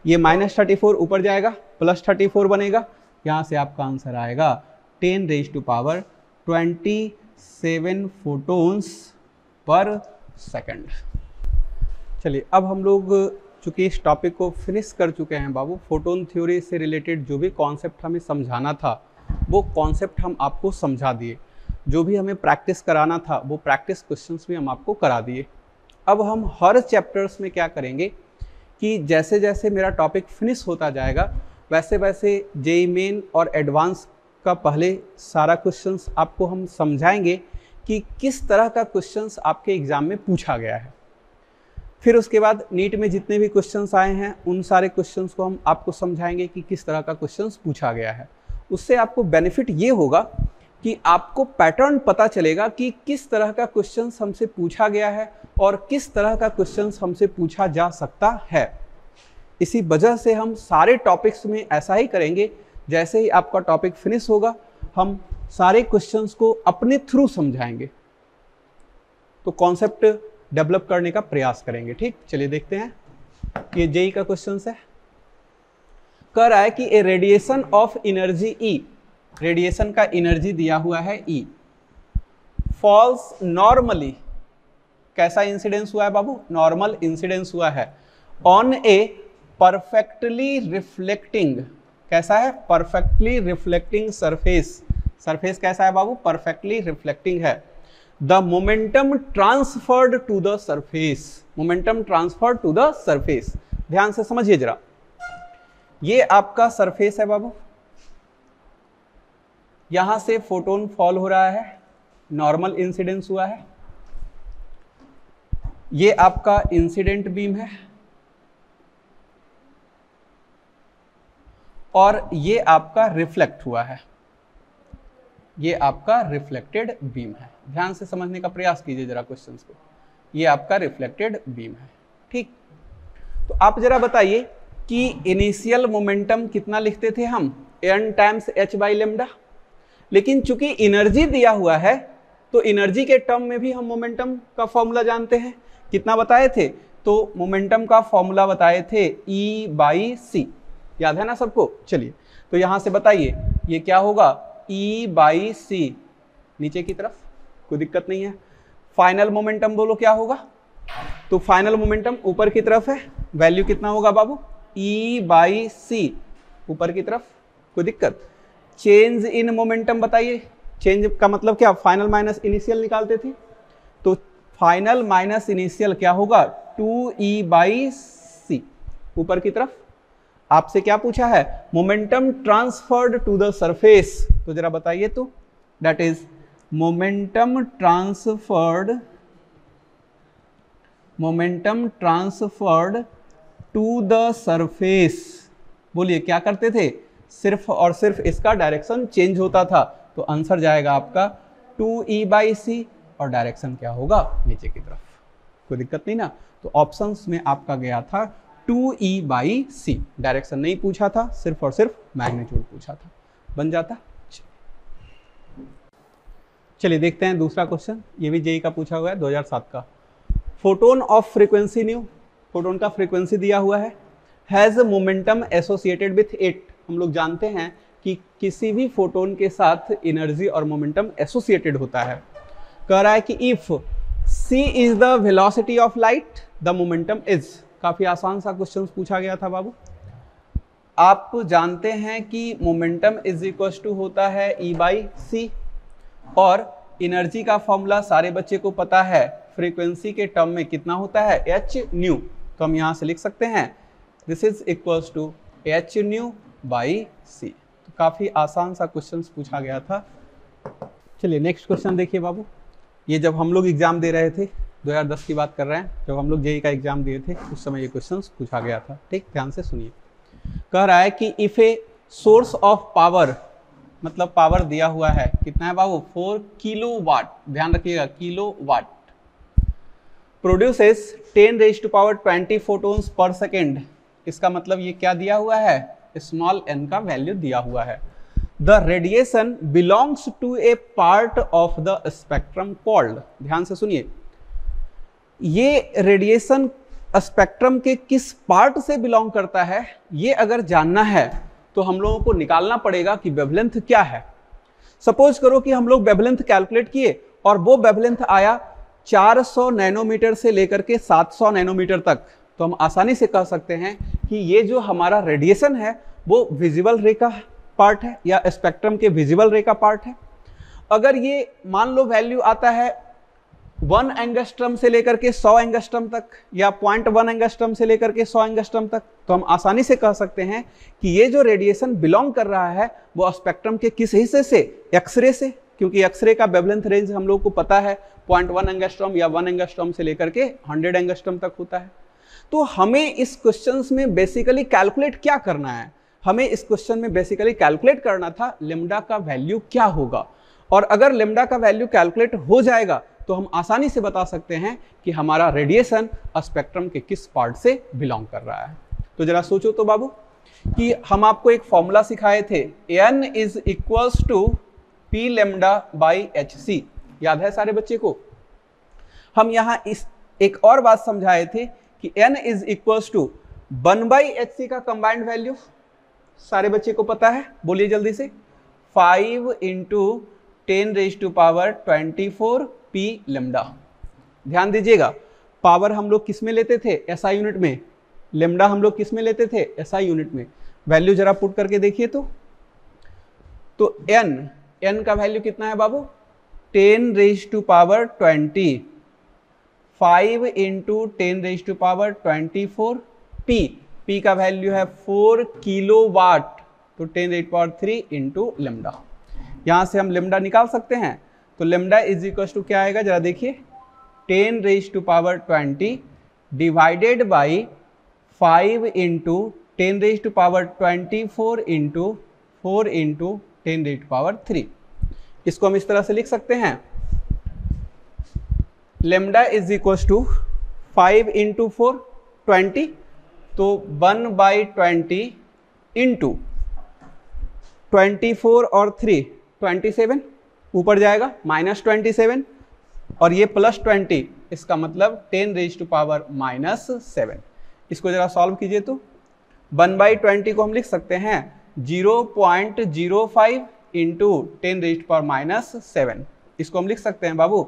ये -34 ऊपर जाएगा, +34 बनेगा, यहाँ से आपका आंसर आएगा 10⁻27 फोटोन्स पर सेकंड। चलिए अब हम लोग चूंकि इस टॉपिक को फिनिश कर चुके हैं बाबू, फोटोन थ्योरी से रिलेटेड जो भी कॉन्सेप्ट हमें समझाना था वो कॉन्सेप्ट हम आपको समझा दिए, जो भी हमें प्रैक्टिस कराना था वो प्रैक्टिस क्वेश्चंस भी हम आपको करा दिए। अब हम हर चैप्टर्स में क्या करेंगे कि जैसे जैसे मेरा टॉपिक फिनिश होता जाएगा वैसे वैसे जेईई मेन और एडवांस का पहले सारा क्वेश्चंस आपको हम समझाएंगे कि किस तरह का क्वेश्चंस आपके एग्जाम में पूछा गया है। फिर उसके बाद नीट में जितने भी क्वेश्चंस आए हैं उन सारे क्वेश्चंस को हम आपको समझाएंगे कि किस तरह का क्वेश्चंस पूछा गया है। उससे आपको बेनिफिट ये होगा कि आपको पैटर्न पता चलेगा कि किस तरह का क्वेश्चंस हमसे पूछा गया है और किस तरह का क्वेश्चंस हमसे पूछा जा सकता है। इसी वजह से हम सारे टॉपिक्स में ऐसा ही करेंगे, जैसे ही आपका टॉपिक फिनिश होगा हम सारे क्वेश्चंस को अपने थ्रू समझाएंगे, तो कॉन्सेप्ट डेवलप करने का प्रयास करेंगे। ठीक, चलिए देखते हैं। ये जेईई का क्वेश्चन है, कह रहा है कि a radiation of energy E, radiation का एनर्जी दिया हुआ है E, फॉल्स नॉर्मली, कैसा इंसिडेंस हुआ है बाबू, नॉर्मल इंसिडेंस हुआ है ऑन ए परफेक्टली रिफ्लेक्टिंग, कैसा है परफेक्टली रिफ्लेक्टिंग सरफेस, सरफेस कैसा है बाबू परफेक्टली रिफ्लेक्टिंग है। The momentum transferred to the surface, momentum transferred to the surface, ध्यान से समझिए जरा, ये आपका सरफेस है बाबू, यहां से फोटोन फॉल हो रहा है, नॉर्मल इंसिडेंस हुआ है, ये आपका इंसिडेंट बीम है और ये आपका रिफ्लेक्ट हुआ है, ये आपका रिफ्लेक्टेड बीम है। ध्यान से समझने का प्रयास कीजिए जरा क्वेश्चंस को, ये आपका रिफ्लेक्टेड बीम है। ठीक, तो आप जरा बताइए कि इनिशियल मोमेंटम कितना लिखते थे हम, n times h by lambda, लेकिन चूंकि एनर्जी दिया हुआ है तो एनर्जी के टर्म में भी हम मोमेंटम का फॉर्मूला जानते हैं, कितना बताए थे, तो मोमेंटम का फॉर्मूला बताए थे E/c, याद है ना सबको। चलिए तो यहां से बताइए ये क्या होगा E/c, नीचे की तरफ, कोई दिक्कत नहीं है। फाइनल मोमेंटम बोलो क्या होगा, तो फाइनल मोमेंटम ऊपर की तरफ है, वैल्यू कितना होगा बाबू E/c, ऊपर की तरफ, कोई दिक्कत। चेंज इन मोमेंटम बताइए, चेंज का मतलब क्या, फाइनल माइनस इनिशियल निकालते थे, तो फाइनल माइनस इनिशियल क्या होगा 2E/c, ऊपर की तरफ। आपसे क्या पूछा है, momentum transferred to the surface, तो जरा बताइए तो, that is momentum transferred to the surface. बोलिए क्या करते थे, सिर्फ और सिर्फ इसका डायरेक्शन चेंज होता था, तो आंसर जाएगा आपका 2E/c और डायरेक्शन क्या होगा नीचे की तरफ, कोई दिक्कत नहीं ना। तो ऑप्शंस में आपका गया था 2E/c, डायरेक्शन नहीं पूछा था, सिर्फ और सिर्फ मैग्नीट्यूड पूछा था, बन जाता। चलिए देखते हैं दूसरा क्वेश्चन, ये भी जेई का पूछा हुआ है 2007 का। Photon of frequency new, photon का फ्रीक्वेंसी दिया हुआ है, has momentum associated with it. हम लोग जानते हैं कि किसी भी फोटोन के साथ एनर्जी और मोमेंटम एसोसिएटेड होता है। कह रहा है कि if c is the velocity of light the momentum is. काफी आसान सा क्वेश्चन पूछा गया था बाबू। आप जानते हैं कि मोमेंटम इज इक्वल टू होता है E/c और एनर्जी का फॉर्मूला सारे बच्चे को पता है, फ्रीक्वेंसी के टर्म में कितना होता है h न्यू। तो हम यहाँ से लिख सकते हैं this is equals to h nu by c। तो काफी आसान सा क्वेश्चन पूछा गया था। चलिए नेक्स्ट क्वेश्चन देखिए बाबू। ये जब हम लोग एग्जाम दे रहे थे 2010 की बात कर रहे हैं, जब हम लोग जेई का एग्जाम दिए थे उस समय ये क्वेश्चन पूछा गया था। ठीक, ध्यान से सुनिए। कह रहा है कि if a source of power, मतलब पावर दिया हुआ है कितना है बाबू 4 किलोवाट, ध्यान रखिएगा kilowatt, produces 10⁻20 photons per second. इसका मतलब ये क्या दिया हुआ है, स्मॉल n का वैल्यू दिया हुआ है। The radiation belongs to a part of the spectrum called, ध्यान से सुनिए, ये रेडिएशन स्पेक्ट्रम के किस पार्ट से बिलोंग करता है, ये अगर जानना है तो हम लोगों को निकालना पड़ेगा कि वेवलेंथ क्या है। सपोज करो कि हम लोग वेवलेंथ कैलकुलेट किए और वो वेवलेंथ आया 400 नैनोमीटर से लेकर के 700 नैनोमीटर तक, तो हम आसानी से कह सकते हैं कि ये जो हमारा रेडिएशन है वो विजिबल रे का पार्ट है या स्पेक्ट्रम के विजिबल रे का पार्ट है। अगर ये मान लो वैल्यू आता है 1 एंगस्ट्रम से लेकर के 100 एंगस्ट्रम तक या 0.1 एंगस्ट्रम से लेकर के 100 एंगस्ट्रम तक, तो हम आसानी से कह सकते हैं कि ये जो रेडिएशन बिलोंग कर रहा है वो स्पेक्ट्रम के किस हिस्से से, एक्सरे से, क्योंकि एक्सरे का वेवलेंथ रेंज हम लोग को पता है 0.1 एंगस्ट्रॉम या 1 एंगस्ट्रॉम से लेकर के 100 एंगस्ट्रॉम तक होता है। तो हमें इस क्वेश्चन में बेसिकली कैलकुलेट क्या करना है, हमें इस क्वेश्चन में बेसिकली कैलकुलेट करना था लेम्डा का वैल्यू क्या होगा। और अगर लेम्डा का वैल्यू कैलकुलेट हो जाएगा तो हम आसानी से बता सकते हैं कि हमारा रेडिएशन स्पेक्ट्रम के किस पार्ट से बिलोंग कर रहा है। तो जरा सोचो तो बाबू कि हम आपको एक फॉर्मूला सिखाए थे, n is equals to p lambda by HC, याद है सारे बच्चे को। हम यहाँ इस एक और बात समझाए थे कि n is equals to 1/HC का कंबाइंड वैल्यू, सारे बच्चे को पता है, बोलिए जल्दी से, 5 × 10⁻24 पी लेम्डा। ध्यान दीजिएगा, पावर हम लोग किस में लेते थे, SI यूनिट में, लेम्डा हम लोग किस में लेते थे, SI यूनिट में। वैल्यू जरा पुट करके देखिए तो n का वैल्यू कितना है बाबू 10⁻20, 5 × 10⁻24 p का वैल्यू है 4 किलोवाट, तो 10⁻³ इंटू लेम्डा। यहां से हम लेम्डा निकाल सकते हैं, तो लेम्डा इज इक्वल टू क्या आएगा जरा देखिए, 10⁻20 डिवाइडेड बाई 5 × 10⁻24 इंटू 4 × 10⁻3। इसको हम इस तरह से लिख सकते हैं, लेम्डा इज इक्वल टू 5 × 4 20, तो 1/20 इंटू 24 और 3 27, ऊपर जाएगा -27 और ये +20, इसका मतलब 10⁻⁻7। इसको जरा सॉल्व कीजिए तो 1/20 को हम लिख सकते हैं 0.05 इंटू 10⁻⁻7। इसको हम लिख सकते हैं बाबू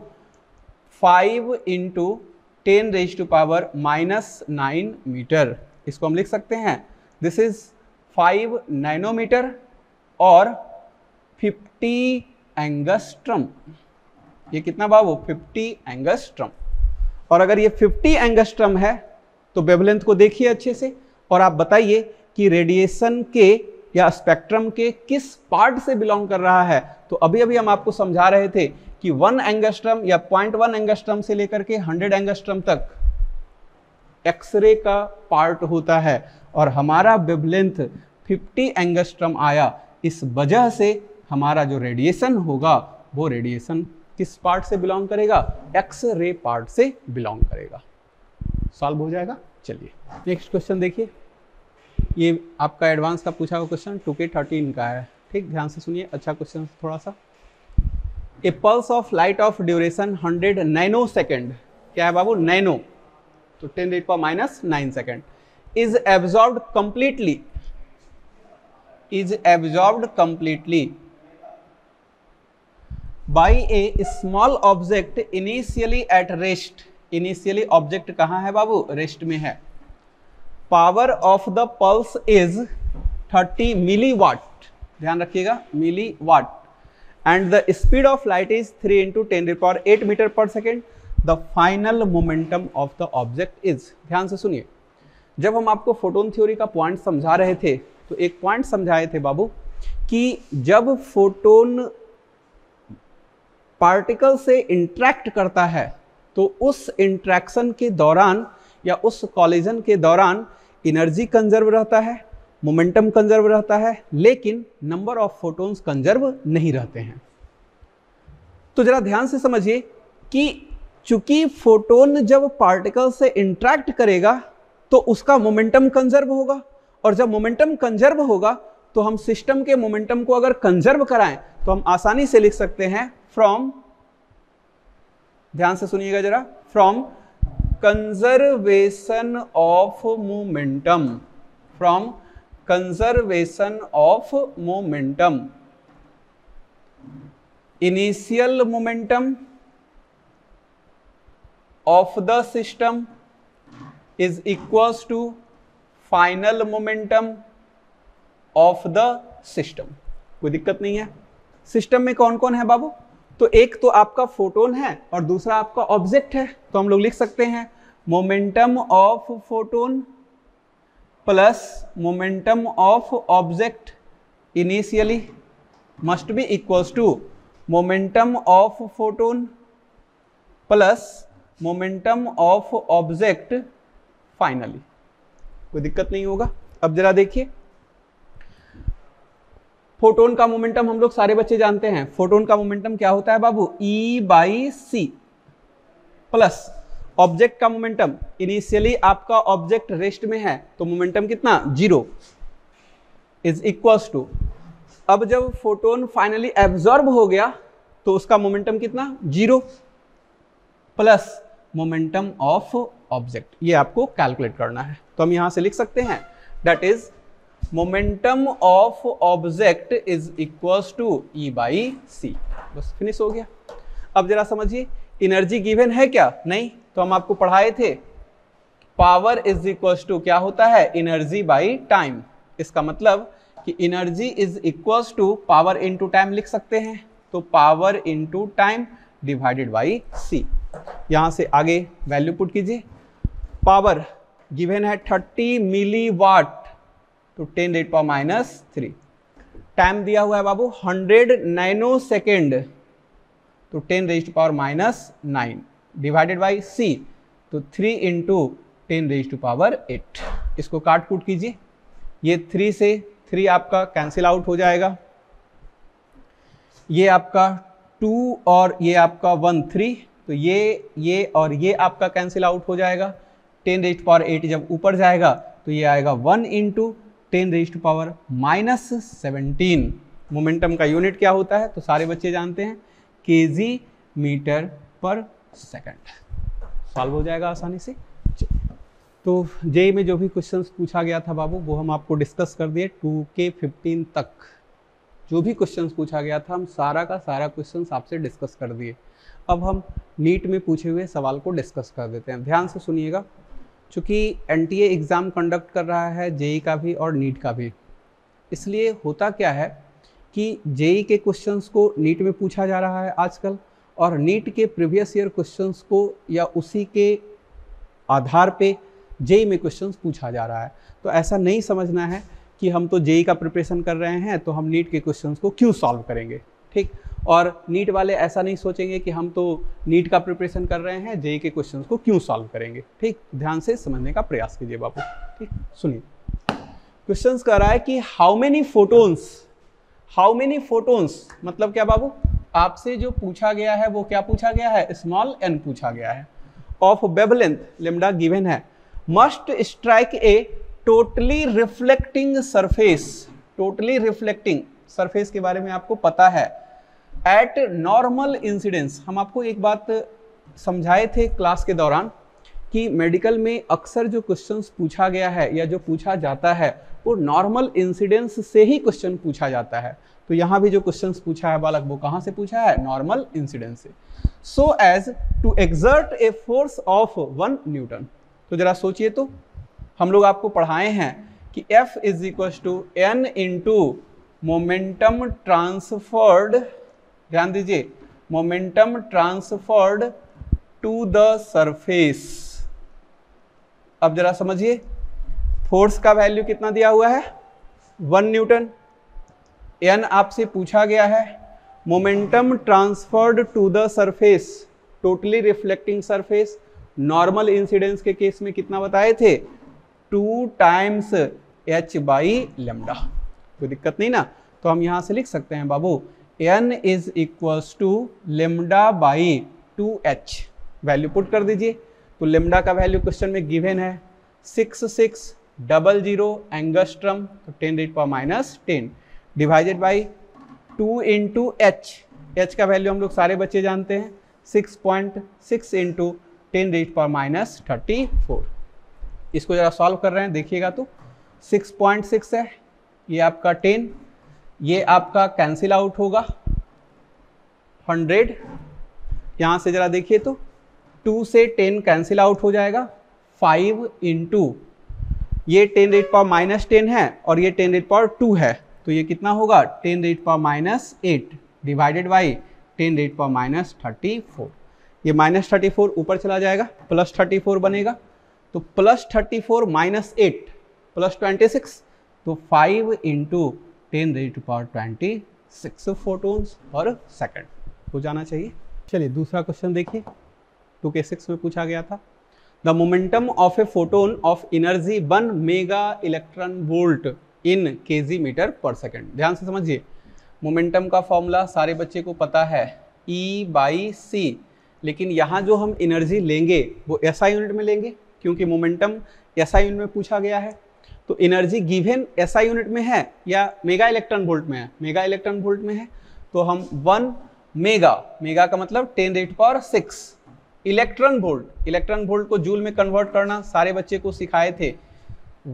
5 × 10⁻⁻9 मीटर। इसको हम लिख सकते हैं दिस इज 5 नैनोमीटर और 50 एंगस्ट्रम। ये कितना बाबू 50 एंगस्ट्रम। और अगर ये 50 एंगस्ट्रम है तो वेवलेंथ को देखिए अच्छे से और आप बताइए कि रेडिएशन के या स्पेक्ट्रम के किस पार्ट से बिलोंग कर रहा है। तो अभी अभी हम आपको समझा रहे थे कि 1 एंगस्ट्रम या 0.1 एंगस्ट्रम से लेकर के 100 एंगस्ट्रम तक एक्सरे का पार्ट होता है और हमारा वेवलेंथ 50 एंगस्ट्रम आया। इस वजह से हमारा जो रेडिएशन होगा वो रेडिएशन किस पार्ट से बिलोंग करेगा, एक्स-रे पार्ट से बिलोंग करेगा। सॉल्व हो जाएगा। चलिए नेक्स्ट क्वेश्चन देखिए, ये आपका एडवांस का पूछा हुआ क्वेश्चन 2K13 का है। ठीक, ध्यान से सुनिए, अच्छा क्वेश्चन थोड़ा सा। A pulse of light of duration 100 nano second, क्या है बाबू, नैनो, तो 10⁻⁹ second, is absorbed completely by a small object initially at rest. Initially object कहां है बाबू, रेस्ट में है। Power of the pulse is 30 milliwatt, ध्यान रखिएगा, milliwatt, and the speed of light is 3 × 10⁸ metre per second. The final momentum of the object is, ध्यान से सुनिए, जब हम आपको फोटोन थ्योरी का पॉइंट समझा रहे थे तो एक पॉइंट समझाए थे बाबू कि जब फोटोन पार्टिकल से इंटरेक्ट करता है तो उस इंटरेक्शन के दौरान या उस कॉलिजन के दौरान एनर्जी कंजर्व रहता है, मोमेंटम कंजर्व रहता है, लेकिन नंबर ऑफ फोटोन्स कंजर्व नहीं रहते हैं। तो जरा ध्यान से समझिए कि चूंकि फोटोन जब पार्टिकल से इंटरेक्ट करेगा तो उसका मोमेंटम कंजर्व होगा, और जब मोमेंटम कंजर्व होगा तो हम सिस्टम के मोमेंटम को अगर कंजर्व कराएं तो हम आसानी से लिख सकते हैं फ्रॉम, ध्यान से सुनिएगा जरा, from conservation of momentum, from conservation of momentum, initial momentum of the system is equals to final momentum of the system। कोई दिक्कत नहीं है। सिस्टम में कौन कौन है बाबू, तो एक तो आपका फोटोन है और दूसरा आपका ऑब्जेक्ट है, तो हम लोग लिख सकते हैं momentum of photon plus momentum of object initially must be equals to momentum of photon plus momentum of object finally. कोई दिक्कत नहीं होगा। अब जरा देखिए, फोटोन का मोमेंटम हम लोग सारे बच्चे जानते हैं, फोटोन का मोमेंटम क्या होता है बाबू, E/c प्लस ऑब्जेक्ट का मोमेंटम, इनिशियली आपका ऑब्जेक्ट रेस्ट में है तो मोमेंटम कितना, 0, इज इक्वल्स टू, अब जब फोटोन फाइनली एब्जॉर्ब हो गया तो उसका मोमेंटम कितना, 0 प्लस मोमेंटम ऑफ ऑब्जेक्ट, ये आपको कैलकुलेट करना है। तो हम यहां से लिख सकते हैं that is momentum of object is equals to E/c। बस फिनिश हो गया। अब जरा समझिए, एनर्जी गिवन है क्या, नहीं, तो हम आपको पढ़ाए थे पावर इज इक्वल्स टू क्या होता है, एनर्जी बाई टाइम। इसका मतलब कि energy is equals to power into time लिख सकते हैं, तो power into time divided by c। यहां से आगे वैल्यू पुट कीजिए, पावर गिवन है 30 मिलीवाट तो 10⁻⁻3, टाइम दिया हुआ है बाबू 100 नैनो सेकेंड तो 10⁻⁹ डिवाइडेड बाई c, तो 3 × 10⁸8। इसको काट कूट कीजिए, ये 3 से 3 आपका कैंसिल आउट हो जाएगा, ये आपका 2 और ये आपका 1 3, तो ये और ये आपका कैंसिल आउट हो जाएगा। 10⁸ जब ऊपर जाएगा तो ये आएगा 1 × 10⁻⁻17। मोमेंटम का यूनिट क्या होता है, तो सारे बच्चे जानते हैं, kg meter per second. Solve हो जाएगा आसानी से। तो जेई में जो भी क्वेश्चंस पूछा गया था बाबू वो हम आपको डिस्कस कर दिए, 2K15 तक जो भी क्वेश्चंस पूछा गया था हम सारा का सारा क्वेश्चंस आपसे डिस्कस कर दिए। अब हम नीट में पूछे हुए सवाल को डिस्कस कर देते हैं। ध्यान से सुनिएगा, चूँकि एनटीए एग्ज़ाम कंडक्ट कर रहा है, जेई का भी और नीट का भी, इसलिए होता क्या है कि जेई के क्वेश्चंस को नीट में पूछा जा रहा है आजकल, और नीट के प्रीवियस ईयर क्वेश्चंस को या उसी के आधार पे जेई में क्वेश्चंस पूछा जा रहा है। तो ऐसा नहीं समझना है कि हम तो जेई का प्रिपरेशन कर रहे हैं तो हम नीट के क्वेश्चंस को क्यों सॉल्व करेंगे, ठीक। और नीट वाले ऐसा नहीं सोचेंगे कि हम तो नीट का प्रिपरेशन कर रहे हैं, जेई के क्वेश्चंस को क्यों सॉल्व करेंगे, ठीक। ध्यान से समझने का प्रयास कीजिए बाबू, ठीक। सुनिए, क्वेश्चंस कर रहा है कि हाउ मेनी फोटोन्स मतलब क्या बाबू, आपसे जो पूछा गया है वो क्या पूछा गया है, स्मॉल n पूछा गया है, ऑफ वेवलेंथ लैम्डा गिवन है, must strike a totally reflecting surface. Totally reflecting surface के बारे में आपको पता है, एट नॉर्मल इंसिडेंस। हम आपको एक बात समझाए थे क्लास के दौरान कि मेडिकल में अक्सर जो क्वेश्चंस पूछा गया है या जो पूछा जाता है वो नॉर्मल इंसिडेंस से ही क्वेश्चन पूछा जाता है। तो यहाँ भी जो क्वेश्चंस पूछा है बालक वो कहाँ से पूछा है? नॉर्मल इंसिडेंस से। So as to exert a force of 1 newton. तो जरा सोचिए, तो हम लोग आपको पढ़ाए हैं कि F is equal to N into momentum transferred, ध्यान दीजिए, momentum transferred to the surface. अब जरा समझिए, फोर्स का वैल्यू कितना दिया हुआ है? 1 न्यूटन। N आपसे पूछा गया है, momentum transferred to the surface, totally reflecting surface, normal incidence के केस में कितना बताए थे? 2 टाइम्स h बाई लेमडा। कोई दिक्कत नहीं ना? तो हम यहां से लिख सकते हैं बाबू, N is equals to lambda by 2h। Value put कर दीजिए। तो लेमडा का वैल्यू क्वेश्चन में गिवन है 6600 एंगस्ट्रम, तो 10⁻10 divided by 2 into H. H का वैल्यू हम लोग सारे बच्चे जानते हैं, 6.6 इंटू 10⁻34। इसको जरा सॉल्व कर रहे हैं, देखिएगा तो 6.6 है, ये आपका 10, ये आपका कैंसिल आउट होगा 100। यहाँ से जरा देखिए तो 2 से 10 कैंसिल आउट हो जाएगा, 5 इंटू ये 10⁻10 है और ये 10⁻2 है, तो ये कितना होगा? 10⁻8 डिवाइडेड बाई 10⁻34। ये -34 ऊपर चला जाएगा, +34 बनेगा, तो +34 -8 +26, तो 5 इंटू 10⁻26 फोटोन्स पर सेकंड हो जाना चाहिए। चलिए दूसरा क्वेश्चन देखिए, 2K6 में पूछा गया था। The momentum of a photon of energy 1 mega electron volt in kg meter per second. ध्यान से समझिए, मोमेंटम का फॉर्मूला सारे बच्चे को पता है, E/c, लेकिन यहाँ जो हम एनर्जी लेंगे वो SI यूनिट में लेंगे, क्योंकि मोमेंटम SI यूनिट में पूछा गया है। तो एनर्जी गिवन SI यूनिट में है या मेगा इलेक्ट्रॉन वोल्ट में है? मेगा इलेक्ट्रॉन वोल्ट में है, तो हम 1 मेगा का मतलब 10⁻6 इलेक्ट्रॉन वोल्ट को जूल में कन्वर्ट करना सारे बच्चे को सिखाए थे।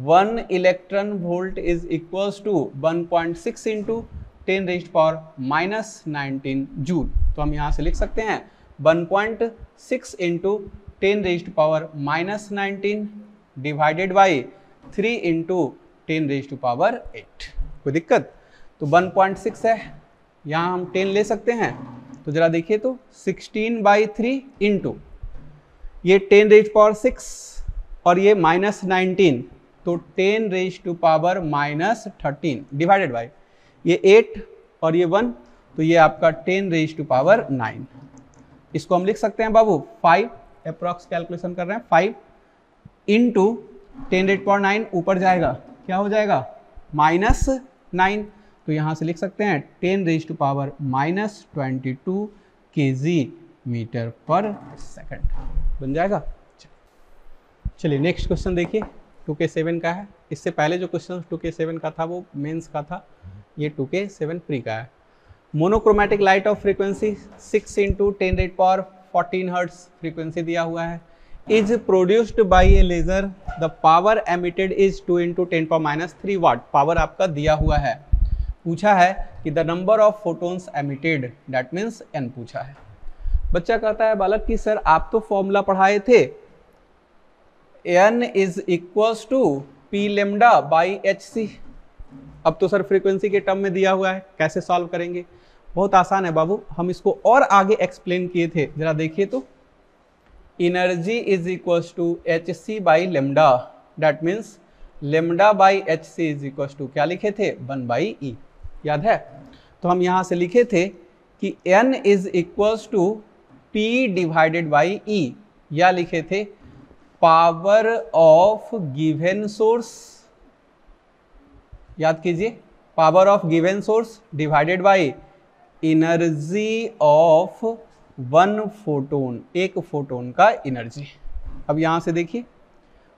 1 electron volt is equals to 1.6 into 10⁻19 joule. तो हम यहाँ से लिख सकते हैं 1.6 इंटू 10⁻19 डिवाइडेड बाई 3 इंटू 10⁸। कोई दिक्कत? तो 1.6 है, यहाँ हम 10 ले सकते हैं, तो जरा देखिए तो 16/3 इंटू ये 10⁻6 और ये -19, तो 10⁻13 डिवाइडेड बाई ये 8 और ये 1, तो ये आपका 10⁻9। इसको हम लिख सकते हैं बाबू 5, अप्रॉक्स कैलकुलेशन कर रहे हैं, 5 इंटू 10⁻9 ऊपर जाएगा, क्या हो जाएगा? -9, तो यहाँ से लिख सकते हैं 10⁻22 kg मीटर पर सेकंड बन जाएगा। चलिए नेक्स्ट क्वेश्चन देखिए, 2K7 का है। इससे पहले जो क्वेश्चन 2K7 का था वो मेंस का था, ये 2K7 प्री का है। Monochromatic light of frequency 6 into 10⁻14 hertz frequency दिया हुआ है, is produced by a laser, the power emitted is 2 into 10⁻³ watt. Power आपका दिया हुआ है, पूछा है कि the number of photons emitted, that means n पूछा है। बच्चा कहता है बालक कि सर आप तो फॉर्मूला पढ़ाए थे, n is equals to p lambda by hc। अब तो सर फ्रीक्वेंसी के टर्म में दिया हुआ है, कैसे सॉल्व करेंगे? बहुत आसान है बाबू, हम इसको और आगे एक्सप्लेन किए थे, जरा देखिए तो। Energy is equals to hc by lambda, that means lambda by hc is equals to क्या लिखे थे? 1/e, याद है? तो हम यहाँ से लिखे थे कि n is equals to p divided by e, या लिखे थे पावर ऑफ गिवन सोर्स, याद कीजिए, power of given source divided by energy of 1 photon, एक फोटोन का एनर्जी। अब यहां से देखिए,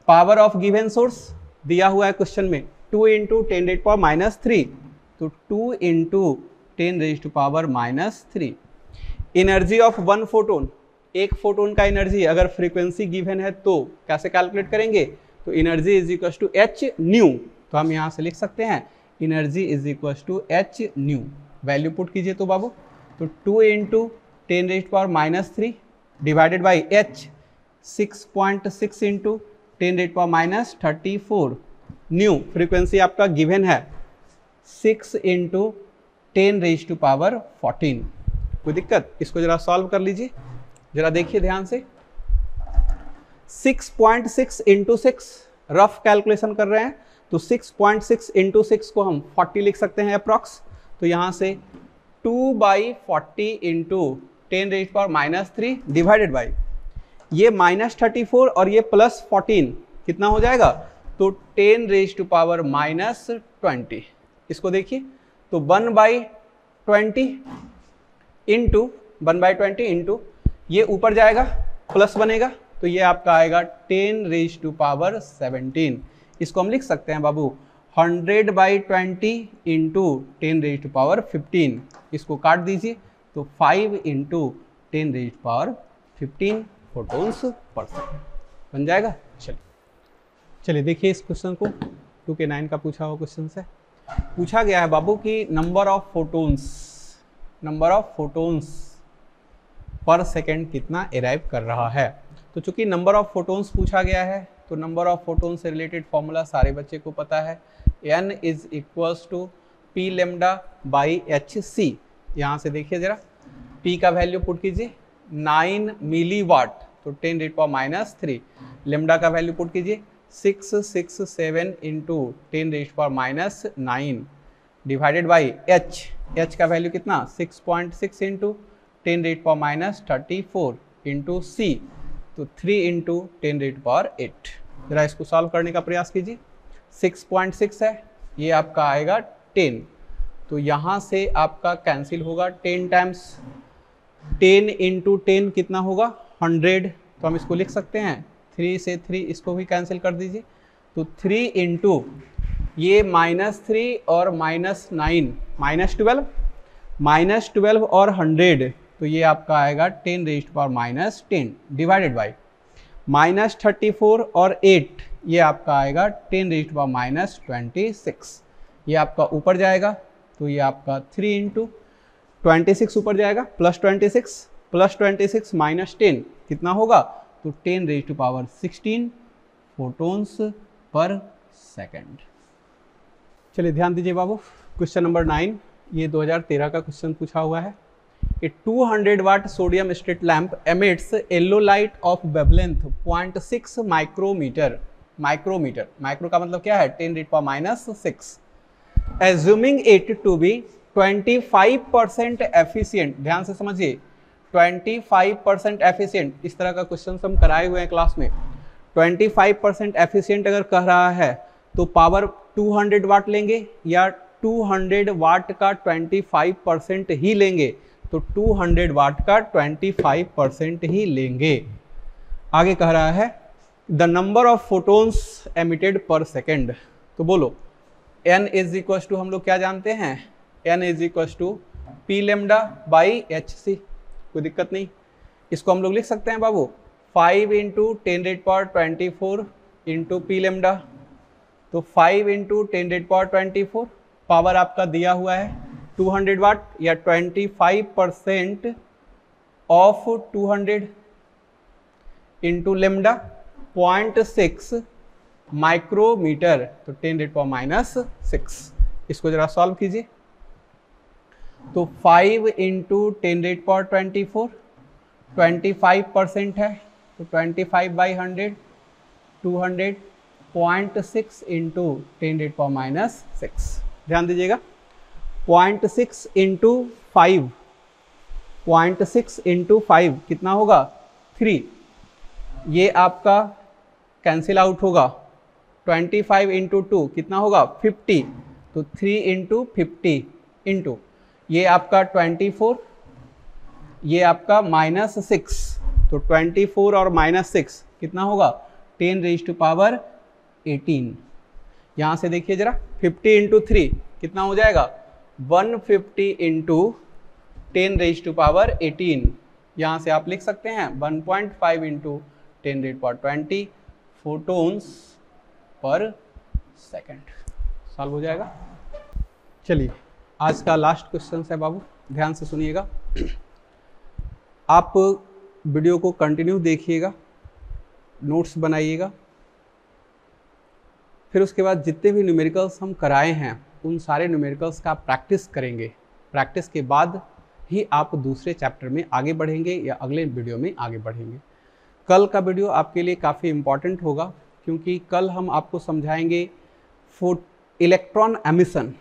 पावर ऑफ गिवन सोर्स दिया हुआ है क्वेश्चन में 2 इंटू 10⁻³ तो 2 into 10 raise to power -3। Energy of one photon, एक फोटोन का एनर्जी अगर फ्रीक्वेंसी गिवन है तो कैसे कैलकुलेट करेंगे, तो energy is equal to h nu, तो हम यहाँ से लिख सकते हैं energy is equal to h nu. Value put कीजिए तो बाबू, तो 2 × 10 raise to power -3 divided by h 6.6 × 10 raise to power -34 new, frequency आपका गिवन है 6 × 10 रेज टू पावर 14। कोई दिक्कत, इसको जरा सॉल्व कर लीजिए, जरा देखिए ध्यान से। 6.6 × 6 रफ कैलकुलेशन कर रहे हैं, तो 6.6 × 6 को हम 40 लिख सकते हैं अप्रॉक्स, तो यहाँ से 2/40 × 10 रेज पावर -3 डिवाइडेड बाई ये -34 और ये +14 कितना हो जाएगा, तो 10 रेज टू पावर -20। इसको देखिए, तो 1/20 इंटू 1/20 इंटू ये ऊपर जाएगा प्लस बनेगा, तो ये आपका आएगा 10 रेज टू पावर 17। इसको हम लिख सकते हैं बाबू 100/20 इंटू 10 रेज टू पावर 15। इसको काट दीजिए, तो 5 × 10 रेज टू पावर 15 फोटोन्स पर सेकंड बन जाएगा। चलिए देखिए इस क्वेश्चन को, 2K9 का पूछा हुआ क्वेश्चन से पूछा गया है बाबू कि नंबर ऑफ फोटोन्स पर सेकंड कितना अराइव कर रहा है। तो चूंकि नंबर ऑफ फोटोन्स पूछा गया है, तो नंबर ऑफ फोटोन से रिलेटेड फॉर्मूला सारे बच्चे को पता है, n is equals to p lambda by H c. यहाँ से देखिए जरा, p का वैल्यू पुट कीजिए 9 मिलीवाट, तो 10 रेज पावर -3। लेमडा का वैल्यू पुट कीजिए 667 × 10 raise power -9 divided by h का वैल्यू कितना 6.6 × 10 रेज पावर -34 इंटू c, तो 3 × 10 रेज पावर 8। जरा इसको सॉल्व करने का प्रयास कीजिए। 6.6 है, ये आपका आएगा 10, तो यहाँ से आपका कैंसिल होगा 10 टाइम्स 10 × 10 कितना होगा 100, तो हम इसको लिख सकते हैं 3 से 3 इसको भी कैंसिल कर दीजिए, तो 3 × ये -3 और -9 -12 और 100, तो ये आपका आएगा 10 रेज पावर -10 डिवाइडेड बाई -34 और 8, ये आपका आएगा 10 रेज पावर -26। ये आपका ऊपर जाएगा, तो ये आपका 3 × 26 ऊपर जाएगा +26 -10 कितना होगा, तो 10 रेज टू पावर 16 फोटोन्स पर सेकंड। चलिए ध्यान दीजिए बाबू, क्वेश्चन नंबर 9, ये 2013 का क्वेश्चन पूछा हुआ है। A 200 watt sodium street lamp emits yellow light of wavelength 0.6 micrometer. Micro का मतलब क्या है 10 raise power -6। Assuming it to be 25% efficient, ध्यान से समझिए 25% एफिशिएंट, इस तरह का क्वेश्चन हम कराए हुए हैं क्लास में। 25% एफिशिएंट अगर कह रहा है तो पावर 200 वाट लेंगे या 200 वाट का 25% ही लेंगे, तो 200 वाट का 25% ही लेंगे। आगे कह रहा है the number of photons emitted पर सेकेंड, तो बोलो n इज इक्वल टू, हम लोग क्या जानते हैं, n is equal to p lambda by H c. कोई दिक्कत नहीं, इसको हम लोग लिख सकते हैं बाबू 5 × 10 raise power 24 into p lambda, तो 5 × 10 रेज पावर 24, पावर आपका दिया हुआ है 200 वाट या 25% ऑफ 200 इंटू लेमडा 0.6 माइक्रोमीटर, तो 10 रेज पावर -6। इसको जरा सॉल्व कीजिए, तो 5 × 10 रेज पावर 24 25% है, तो 25/100 200 0.6 इंटू 10 रेज पावर -6। ध्यान दीजिएगा 0.6 इंटू 5 कितना होगा 3, ये आपका कैंसिल आउट होगा। 25 × 2 कितना होगा 50, तो 3 × 50 इंटू ये आपका 24, ये आपका -6, तो 24 और -6 कितना होगा 10 रेज टू पावर 18। यहाँ से देखिए जरा 50 × 3 कितना हो जाएगा 150 इंटू 10⁻18, यहाँ से आप लिख सकते हैं 1.5 into 10⁻20 photons per second. Solve हो जाएगा। चलिए आज का लास्ट क्वेश्चन है बाबू, ध्यान से सुनिएगा। आप वीडियो को कंटिन्यू देखिएगा, नोट्स बनाइएगा, फिर उसके बाद जितने भी न्यूमेरिकल्स हम कराए हैं उन सारे न्यूमेरिकल्स का प्रैक्टिस करेंगे। प्रैक्टिस के बाद ही आप दूसरे चैप्टर में आगे बढ़ेंगे या अगले वीडियो में आगे बढ़ेंगे। कल का वीडियो आपके लिए काफ़ी इम्पॉर्टेंट होगा, क्योंकि कल हम आपको समझाएंगे इलेक्ट्रॉन एमिशन।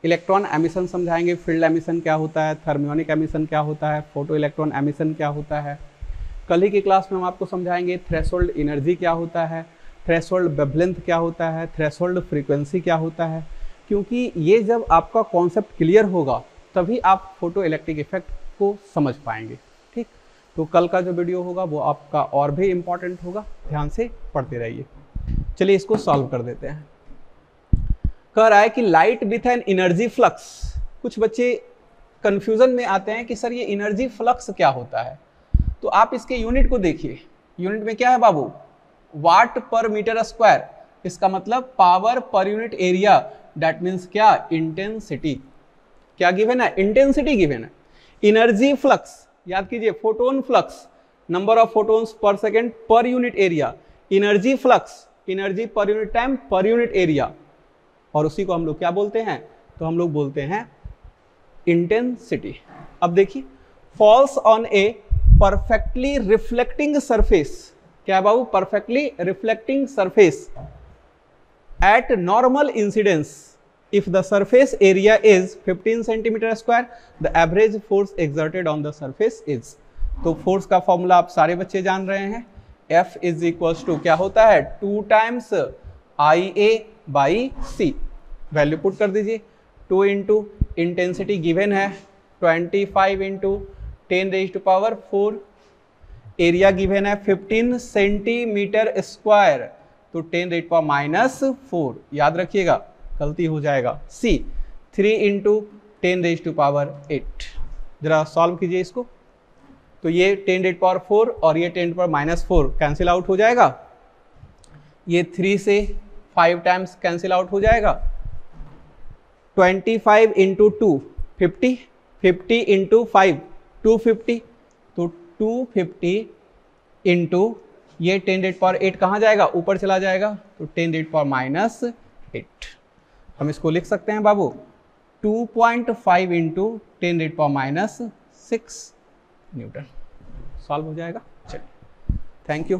इलेक्ट्रॉन एमिशन समझाएंगे, फील्ड एमिशन क्या होता है, थर्मियोनिक एमिशन क्या होता है, फोटो इलेक्ट्रॉन एमिशन क्या होता है। कल ही की क्लास में हम आपको समझाएंगे थ्रेशोल्ड एनर्जी क्या होता है, थ्रेशोल्ड वेवलेंथ क्या होता है, थ्रेशोल्ड फ्रीक्वेंसी क्या होता है। क्योंकि ये जब आपका कॉन्सेप्ट क्लियर होगा तभी आप फोटो इलेक्ट्रिक इफेक्ट को समझ पाएंगे। ठीक, तो कल का जो वीडियो होगा वो आपका और भी इम्पॉर्टेंट होगा, ध्यान से पढ़ते रहिए। चलिए इसको सॉल्व कर देते हैं। कह रहा है कि light with an energy flux. कुछ बच्चे कंफ्यूजन में आते हैं कि सर ये एनर्जी फ्लक्स क्या होता है। तो आप इसके यूनिट को देखिए। यूनिट में क्या है बाबू, वाट पर मीटर स्क्वायर। इसका मतलब power per unit area, that means क्या, इंटेंसिटी। क्या गिवन है, इंटेंसिटी गिवन है। एनर्जी फ्लक्स याद कीजिए, photon flux, number of photons per second per unit area. Energy flux, energy per unit time per unit area, और उसी को हम लोग क्या बोलते हैं, तो हम लोग बोलते हैं इंटेंसिटी। अब देखिए, falls on a perfectly reflecting surface. क्या है बाबू, perfectly reflecting surface at normal incidence. If the surface area is 15 centimeter square, the average force exerted on the surface is। तो फोर्स का फॉर्मूला आप सारे बच्चे जान रहे हैं, F इज इक्वल्स टू क्या होता है, 2 times IA by C। Value put कर दीजिए। 2 इंटू इंटेंसिटी गिवन है 25 इंटू 10⁻4, एरिया गिवन है 15 सेंटीमीटर स्क्वायर, तो 10⁻⁻4 याद रखिएगा, गलती हो जाएगा। C 3 into 10⁻8। जरा सॉल्व कीजिए इसको। तो ये 10⁻4 और ये 10⁻⁻4 कैंसिल आउट हो जाएगा। ये 3 से 5 टाइम्स कैंसिल आउट हो जाएगा। 25 इंटू 2 50, 50 इंटू 5 250, तो 250 इंटू ये 10⁻8 कहाँ जाएगा, ऊपर चला जाएगा, तो 10⁻⁻8। हम इसको लिख सकते हैं बाबू 2.5 इंटू 10⁻⁻6 न्यूटन। सॉल्व हो जाएगा। चलिए, थैंक यू।